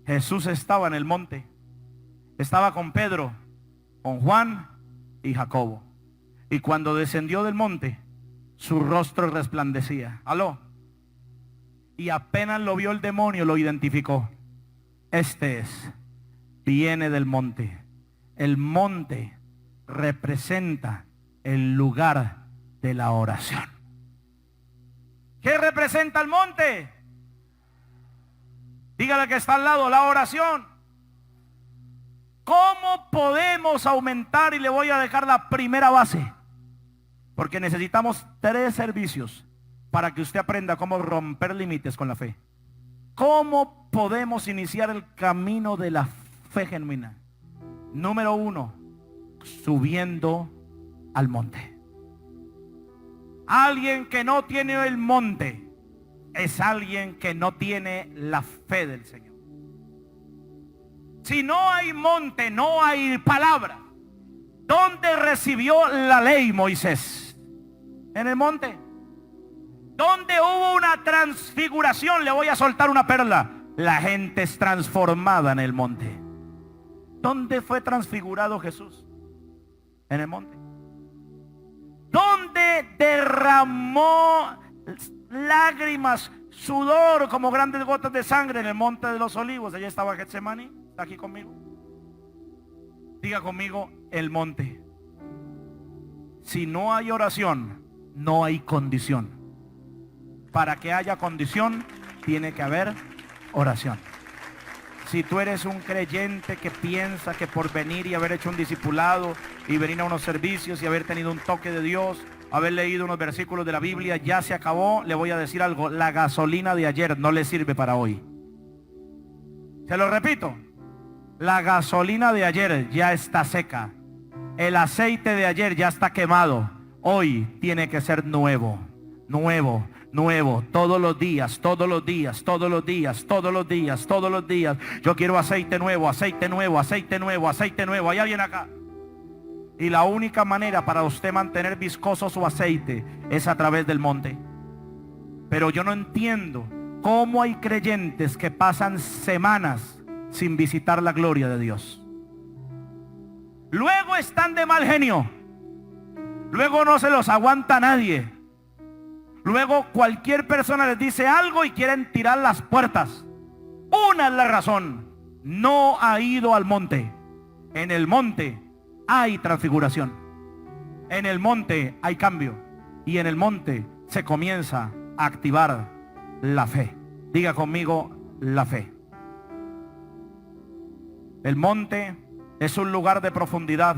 Speaker 3: Jesús estaba en el monte. Estaba con Pedro, con Juan y Jacobo. Y cuando descendió del monte, su rostro resplandecía. ¿Aló? Y apenas lo vio el demonio, lo identificó. Este es, viene del monte. El monte representa el lugar de la oración. ¿Qué representa el monte? Dígale que está al lado, la oración. ¿Cómo podemos aumentar? Y le voy a dejar la primera base, porque necesitamos 3 servicios para que usted aprenda cómo romper límites con la fe. ¿Cómo podemos iniciar el camino de la fe genuina? Número 1, subiendo al monte. Alguien que no tiene el monte es alguien que no tiene la fe del Señor. Si no hay monte, no hay palabra. ¿Dónde recibió la ley Moisés? En el monte. ¿Dónde hubo una transfiguración? Le voy a soltar una perla. La gente es transformada en el monte. ¿Dónde fue transfigurado Jesús? En el monte. ¿Dónde derramó lágrimas, sudor como grandes gotas de sangre? En el monte de los olivos. Allá estaba Getsemaní. ¿Está aquí conmigo? Diga conmigo, el monte. Si no hay oración, no hay condición. Para que haya condición, tiene que haber oración. Si tú eres un creyente que piensa que por venir y haber hecho un discipulado y venir a unos servicios y haber tenido un toque de Dios, haber leído unos versículos de la Biblia, ya se acabó, le voy a decir algo: la gasolina de ayer no le sirve para hoy. Se lo repito, la gasolina de ayer ya está seca. El aceite de ayer ya está quemado. Hoy tiene que ser nuevo, nuevo. Nuevo, todos los días, todos los días, todos los días, todos los días, todos los días. Yo quiero aceite nuevo, aceite nuevo, aceite nuevo, aceite nuevo. Hay alguien acá. Y la única manera para usted mantener viscoso su aceite es a través del monte. Pero yo no entiendo cómo hay creyentes que pasan semanas sin visitar la gloria de Dios. Luego están de mal genio. Luego no se los aguanta nadie. Luego cualquier persona les dice algo y quieren tirar las puertas. Una es la razón: no ha ido al monte. En el monte hay transfiguración. En el monte hay cambio. Y en el monte se comienza a activar la fe. Diga conmigo, la fe. El monte es un lugar de profundidad.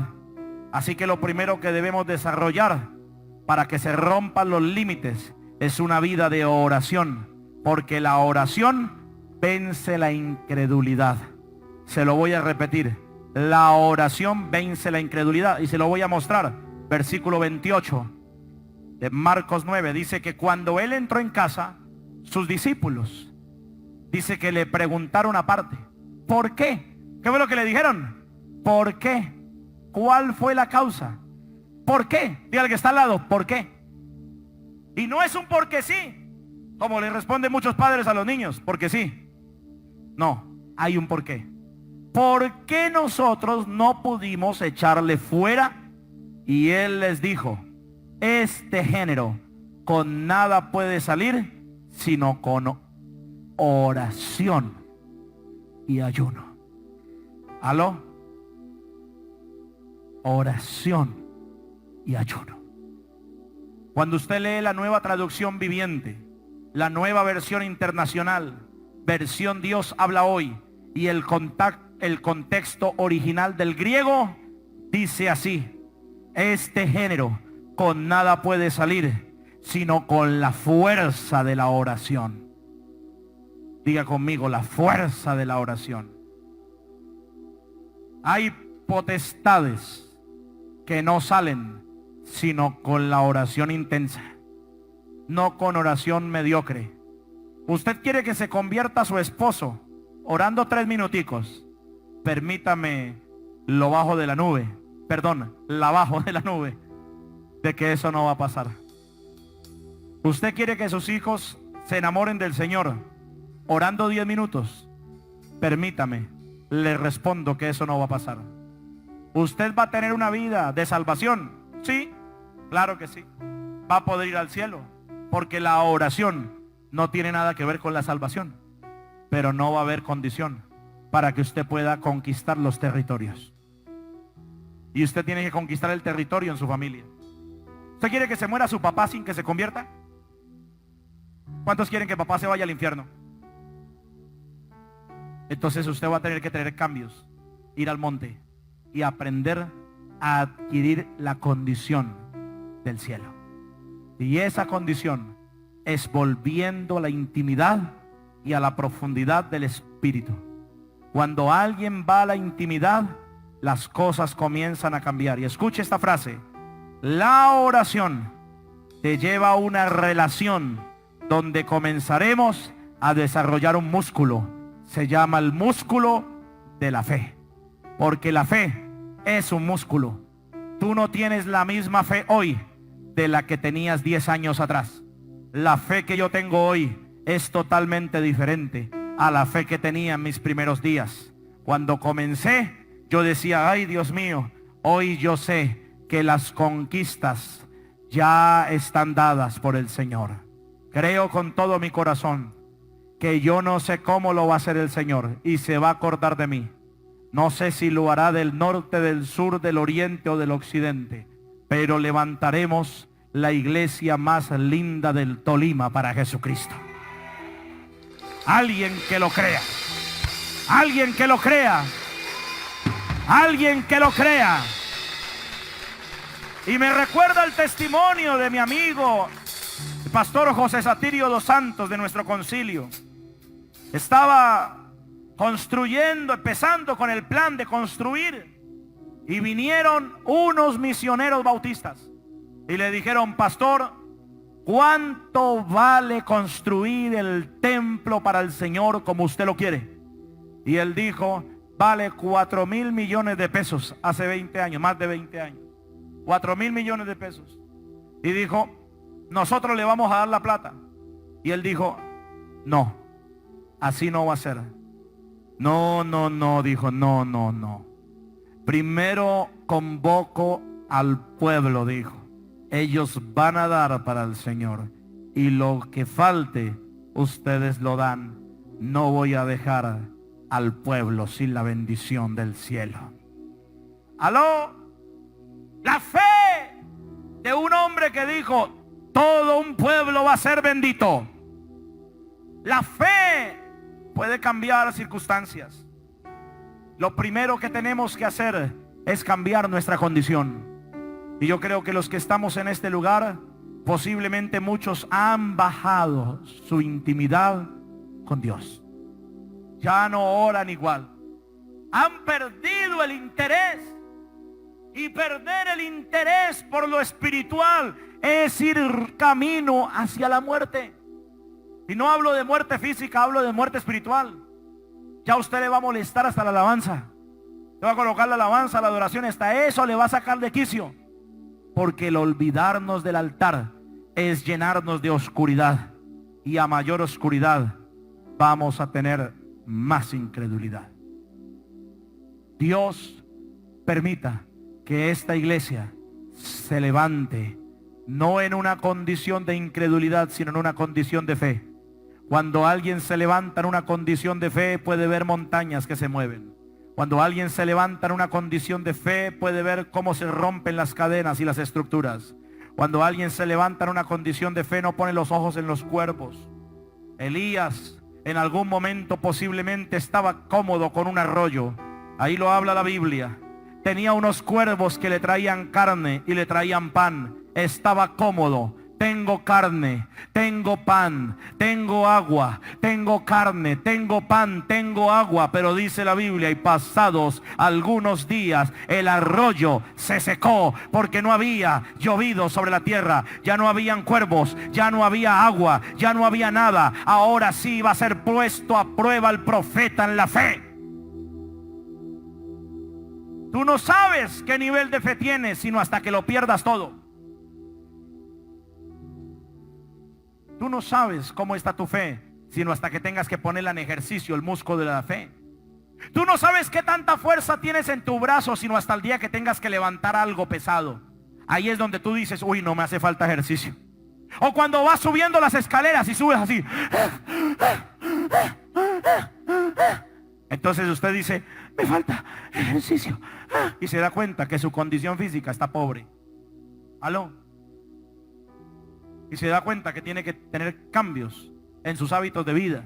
Speaker 3: Así que lo primero que debemos desarrollar para que se rompan los límites es una vida de oración, porque la oración vence la incredulidad. Se lo voy a repetir: la oración vence la incredulidad, y se lo voy a mostrar. Versículo 28 de Marcos 9 dice que cuando él entró en casa, sus discípulos, dice que le preguntaron aparte: ¿por qué? ¿Qué fue lo que le dijeron? ¿Por qué? ¿Cuál fue la causa? ¿Por qué? Dígale que está al lado, ¿por qué? Y no es un porque sí, como le responden muchos padres a los niños, porque sí. No, hay un porqué. ¿Por qué nosotros no pudimos echarle fuera? Y él les dijo: este género con nada puede salir sino con oración y ayuno. ¿Aló? Oración y ayuno. Cuando usted lee la Nueva Traducción Viviente, la Nueva Versión Internacional, versión Dios habla hoy, y el contexto original del griego dice así: este género con nada puede salir sino con la fuerza de la oración. Diga conmigo, la fuerza de la oración. Hay potestades que no salen sino con la oración intensa, no con oración mediocre. Usted quiere que se convierta su esposo orando 3 minuticos. Permítame, lo bajo de la nube. Perdón, la bajo de la nube. De que eso no va a pasar. Usted quiere que sus hijos se enamoren del Señor orando 10 minutos. Permítame, le respondo que eso no va a pasar. ¿Usted va a tener una vida de salvación? Sí, claro que sí. Va a poder ir al cielo, porque la oración no tiene nada que ver con la salvación. Pero no va a haber condición para que usted pueda conquistar los territorios. Y usted tiene que conquistar el territorio en su familia. ¿Usted quiere que se muera su papá sin que se convierta? ¿Cuántos quieren que papá se vaya al infierno? Entonces usted va a tener que tener cambios, ir al monte y aprender a adquirir la condición del cielo. Y esa condición es volviendo a la intimidad y a la profundidad del Espíritu. Cuando alguien va a la intimidad, las cosas comienzan a cambiar. Y escuche esta frase: la oración te lleva a una relación donde comenzaremos a desarrollar un músculo. Se llama el músculo de la fe. Porque la fe es un músculo. Tú no tienes la misma fe hoy de la que tenías 10 años atrás. La fe que yo tengo hoy es totalmente diferente a la fe que tenía en mis primeros días. Cuando comencé, yo decía: ay, Dios mío, hoy yo sé que las conquistas ya están dadas por el Señor. Creo con todo mi corazón que yo no sé cómo lo va a hacer el Señor y se va a acordar de mí. No sé si lo hará del norte, del sur, del oriente o del occidente, pero levantaremos la iglesia más linda del Tolima para Jesucristo. Alguien que lo crea. Alguien que lo crea. Alguien que lo crea. Y me recuerda el testimonio de mi amigo, el pastor José Satirio dos Santos, de nuestro concilio. Estaba construyendo, empezando con el plan de construir, y vinieron unos misioneros bautistas y le dijeron: pastor, ¿cuánto vale construir el templo para el Señor como usted lo quiere? Y él dijo: vale 4.000 millones de pesos. Hace 20 años, más de 20 años, 4.000 millones de pesos. Y dijo: nosotros le vamos a dar la plata. Y él dijo: no, así no va a ser. No, dijo, no. Primero convoco al pueblo, dijo. Ellos van a dar para el Señor, y lo que falte, ustedes lo dan. No voy a dejar al pueblo sin la bendición del cielo. ¿Aló? La fe de un hombre que dijo: todo un pueblo va a ser bendito. La fe puede cambiar circunstancias. Lo primero que tenemos que hacer es cambiar nuestra condición. Y yo creo que los que estamos en este lugar, posiblemente muchos han bajado su intimidad con Dios. Ya no oran igual. Han perdido el interés. Y perder el interés por lo espiritual es ir camino hacia la muerte. Y no hablo de muerte física, hablo de muerte espiritual. Ya a usted le va a molestar hasta la alabanza. Le va a colocar la alabanza, la adoración, hasta eso le va a sacar de quicio. Porque el olvidarnos del altar es llenarnos de oscuridad. Y a mayor oscuridad vamos a tener más incredulidad. Dios permita que esta iglesia se levante, no en una condición de incredulidad, sino en una condición de fe. Cuando alguien se levanta en una condición de fe, puede ver montañas que se mueven. Cuando alguien se levanta en una condición de fe, puede ver cómo se rompen las cadenas y las estructuras. Cuando alguien se levanta en una condición de fe, no pone los ojos en los cuervos. Elías en algún momento posiblemente estaba cómodo con un arroyo. Ahí lo habla la Biblia. Tenía unos cuervos que le traían carne y le traían pan. Estaba cómodo. tengo carne, tengo pan, tengo agua, tengo carne, tengo pan, tengo agua. Pero dice la Biblia, y pasados algunos días el arroyo se secó porque no había llovido sobre la tierra. Ya no habían cuervos, ya no había agua, ya no había nada. Ahora sí va a ser puesto a prueba el profeta en la fe. Tú no sabes qué nivel de fe tienes sino hasta que lo pierdas todo. Tú no sabes cómo está tu fe sino hasta que tengas que ponerla en ejercicio, el músculo de la fe. Tú no sabes qué tanta fuerza tienes en tu brazo sino hasta el día que tengas que levantar algo pesado. Ahí es donde tú dices, uy, no me hace falta ejercicio. O cuando vas subiendo las escaleras y subes así. Entonces usted dice, me falta ejercicio. Y se da cuenta que su condición física está pobre. ¿Aló? Y se da cuenta que tiene que tener cambios en sus hábitos de vida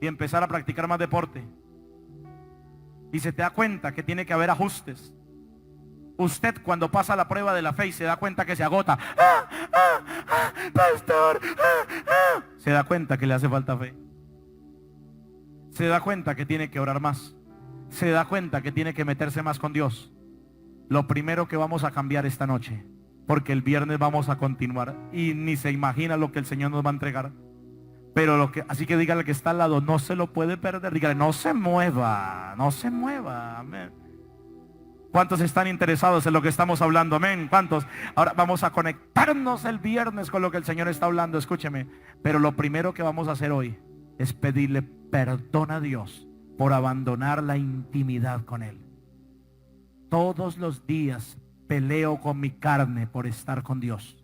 Speaker 3: y empezar a practicar más deporte. Y se da cuenta que tiene que haber ajustes. Usted cuando pasa la prueba de la fe y se da cuenta que se agota. Pastor. Se da cuenta que le hace falta fe. Se da cuenta que tiene que orar más. Se da cuenta que tiene que meterse más con Dios. Lo primero que vamos a cambiar esta noche, porque el viernes vamos a continuar y ni se imagina lo que el Señor nos va a entregar. Pero así que dígale que está al lado, no se lo puede perder. Dígale, no se mueva, no se mueva. Amén. ¿Cuántos están interesados en lo que estamos hablando? Amén. ¿Cuántos? Ahora vamos a conectarnos el viernes con lo que el Señor está hablando. Escúcheme. Pero lo primero que vamos a hacer hoy es pedirle perdón a Dios por abandonar la intimidad con Él. Todos los días peleo con mi carne por estar con Dios.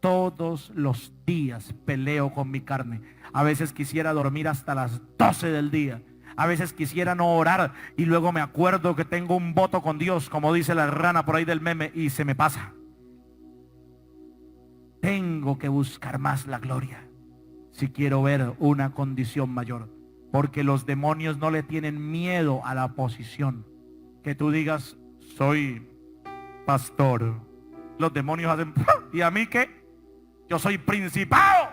Speaker 3: Todos los días peleo con mi carne. A veces quisiera dormir hasta las 12 del día. A veces quisiera no orar y luego me acuerdo que tengo un voto con Dios, como dice la rana por ahí del meme, y se me pasa. Tengo que buscar más la gloria si quiero ver una condición mayor, porque los demonios no le tienen miedo a la posición. Que tú digas, soy pastor. Los demonios hacen, ¿y a mí qué? Yo soy principado.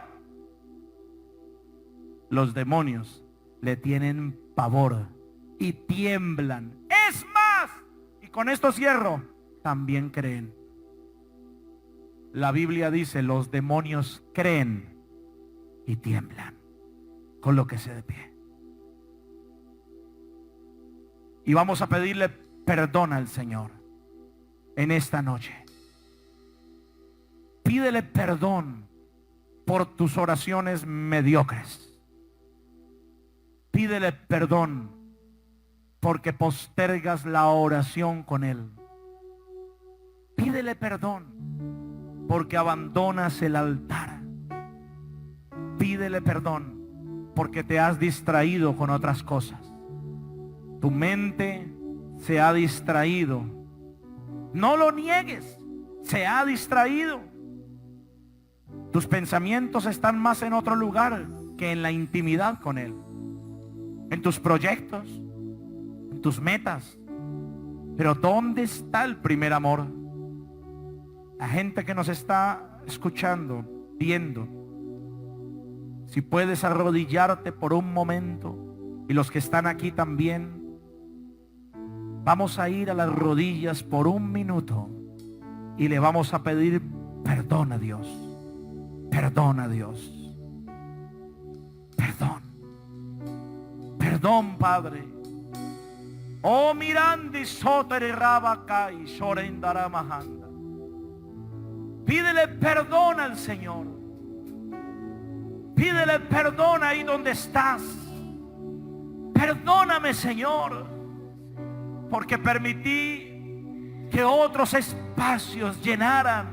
Speaker 3: Los demonios le tienen pavor y tiemblan. Es más, y con esto cierro, también creen. La Biblia dice, los demonios creen y tiemblan. Colóquese de pie. Y vamos a pedirle perdón al Señor en esta noche. Pídele perdón por tus oraciones mediocres. Pídele perdón porque postergas la oración con Él. Pídele perdón porque abandonas el altar. Pídele perdón porque te has distraído con otras cosas. Tu mente se ha distraído. No lo niegues, se ha distraído. Tus pensamientos están más en otro lugar que en la intimidad con Él. En tus proyectos, en tus metas. Pero ¿dónde está el primer amor? La gente que nos está escuchando, viendo, si puedes arrodillarte por un momento, y los que están aquí también, vamos a ir a las rodillas por un minuto y le vamos a pedir perdón a Dios. Perdón a Dios. Perdón. Perdón, Padre. Oh, mirandi sotere rabakai sorendara mahanda. Pídele perdón al Señor. Pídele perdón ahí donde estás. Perdóname, Señor, porque permití que otros espacios llenaran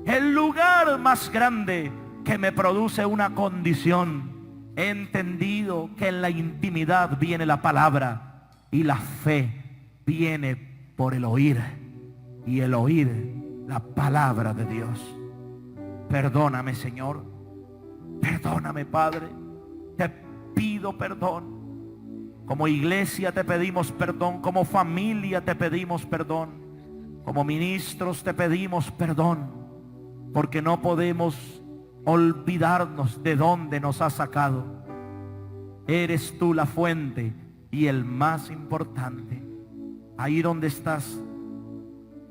Speaker 3: el lugar más grande que me produce una condición. He entendido que en la intimidad viene la palabra y la fe viene por el oír, y el oír la palabra de Dios. Perdóname, Señor. Perdóname, Padre. Te pido perdón. Como iglesia te pedimos perdón. Como familia te pedimos perdón. Como ministros te pedimos perdón. porque no podemos olvidarnos de dónde nos has sacado. Eres tú la fuente y el más importante. Ahí donde estás,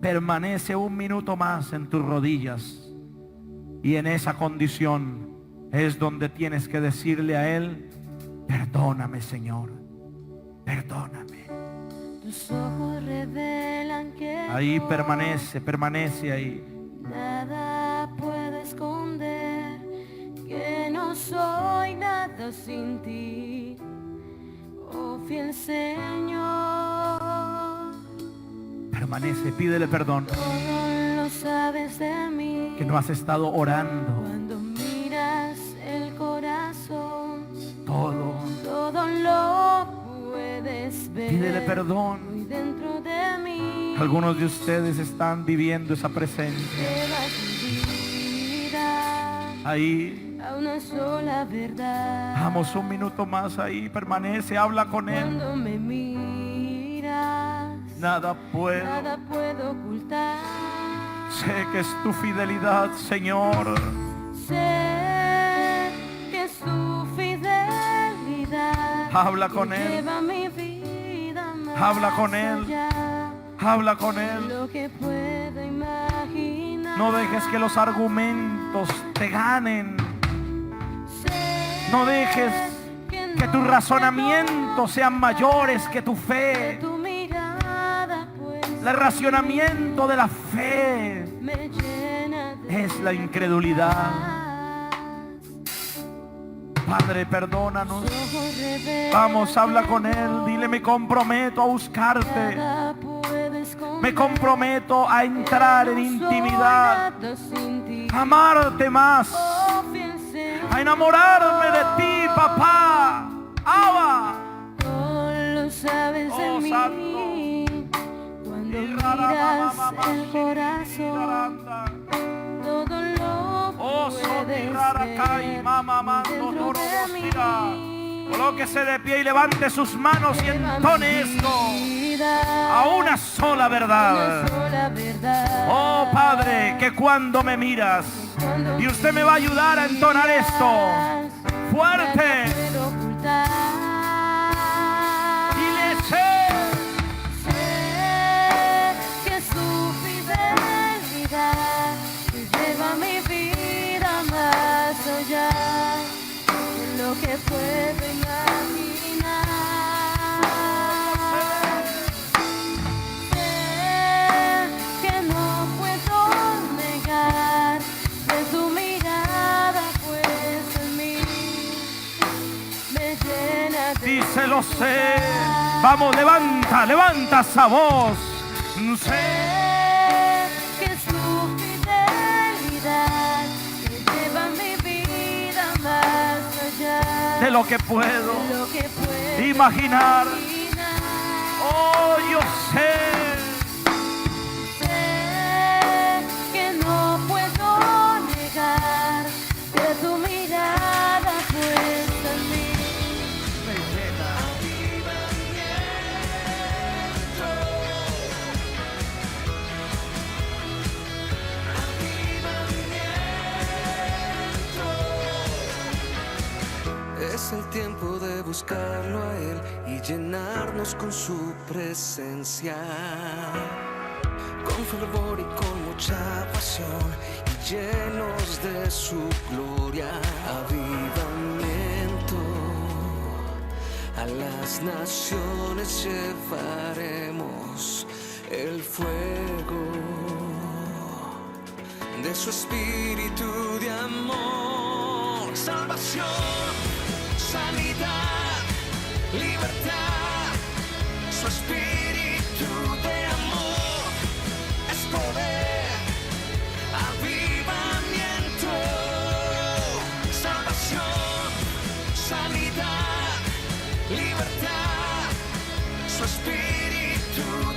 Speaker 3: permanece un minuto más en tus rodillas, y en esa condición es donde tienes que decirle a Él: perdóname, Señor, perdóname.
Speaker 4: Tus ojos revelan que
Speaker 3: Ahí permanece ahí.
Speaker 4: nada puedo esconder, que no soy nada sin ti, oh fiel Señor.
Speaker 3: Permanece, pídele perdón,
Speaker 4: Todo lo sabes de mí,
Speaker 3: que no has estado orando.
Speaker 4: cuando miras el corazón,
Speaker 3: Todo,
Speaker 4: todo lo puedes ver.
Speaker 3: pídele perdón.
Speaker 4: Muy dentro de mí,
Speaker 3: Algunos de ustedes están viviendo esa presencia.
Speaker 4: llevas mi vida
Speaker 3: Ahí,
Speaker 4: a una sola verdad.
Speaker 3: vamos un minuto más ahí, permanece, habla con Él.
Speaker 4: Cuando me miras,
Speaker 3: Nada puedo.
Speaker 4: nada puedo ocultar.
Speaker 3: Sé que es tu fidelidad, Señor.
Speaker 4: Sé que es tu fidelidad.
Speaker 3: Habla
Speaker 4: que
Speaker 3: con Él.
Speaker 4: lleva mi vida más
Speaker 3: Habla con Él.
Speaker 4: allá
Speaker 3: Habla con
Speaker 4: de
Speaker 3: Él.
Speaker 4: lo que puedo imaginar.
Speaker 3: No dejes que los argumentos te ganen.
Speaker 4: Sé
Speaker 3: No dejes que tus
Speaker 4: no
Speaker 3: razonamientos sean mayores que tu
Speaker 4: puedo
Speaker 3: fe.
Speaker 4: tu mirada, pues,
Speaker 3: El racionamiento de la fe
Speaker 4: me llena de
Speaker 3: es la incredulidad.
Speaker 4: paz.
Speaker 3: Padre, perdónanos.
Speaker 4: Ojos revelan
Speaker 3: Vamos, habla
Speaker 4: que
Speaker 3: con Él. Dile: me comprometo a buscarte.
Speaker 4: nada puedo esconder.
Speaker 3: Me comprometo a entrar en
Speaker 4: No soy
Speaker 3: intimidad,
Speaker 4: nada sin ti.
Speaker 3: a amarte más,
Speaker 4: Oh, fiel Señor,
Speaker 3: a enamorarme de ti, papá. Abba.
Speaker 4: todo lo sabes
Speaker 3: Oh,
Speaker 4: de mí.
Speaker 3: Santo.
Speaker 4: Cuando miras el corazón, todo lo
Speaker 3: Oh,
Speaker 4: puedes
Speaker 3: Sotirarakai,
Speaker 4: ver
Speaker 3: mamá, mando,
Speaker 4: dentro
Speaker 3: toro,
Speaker 4: de
Speaker 3: hostia.
Speaker 4: mí.
Speaker 3: Colóquese de pie y levante sus manos y
Speaker 4: Lleva
Speaker 3: entone
Speaker 4: mi
Speaker 3: esto
Speaker 4: vida
Speaker 3: a una sola verdad.
Speaker 4: una sola verdad.
Speaker 3: Oh, Padre, que cuando me miras,
Speaker 4: Cuando
Speaker 3: y usted me va a ayudar a entonar esto fuerte.
Speaker 4: nada puedo ocultar.
Speaker 3: Dile: sé
Speaker 4: Sé que es tu fidelidad que lleva mi vida más allá de lo que puedo imaginar. Sé que no puedo negar de tu mirada puesta en mí, me llena de
Speaker 3: díselo, sé. Vamos, levanta esa voz. Sé
Speaker 4: que es tu fidelidad que lleva mi vida más allá
Speaker 3: de lo que puedo
Speaker 4: de lo que puedo
Speaker 3: imaginar.
Speaker 4: imaginar.
Speaker 3: Oh, yo sé.
Speaker 4: Sé que no puedo negar que tu mirada puesta en mí.
Speaker 3: Me llena.
Speaker 1: Es el tiempo de buscarlo a Él y llenarnos con su presencia. Con fervor y con mucha pasión y llenos de su gloria. Avivamiento. A las naciones llevaremos el fuego de su espíritu de amor. Salvación, sanidad, libertad, su espíritu de amor es poder, avivamiento, salvación, sanidad, libertad, su espíritu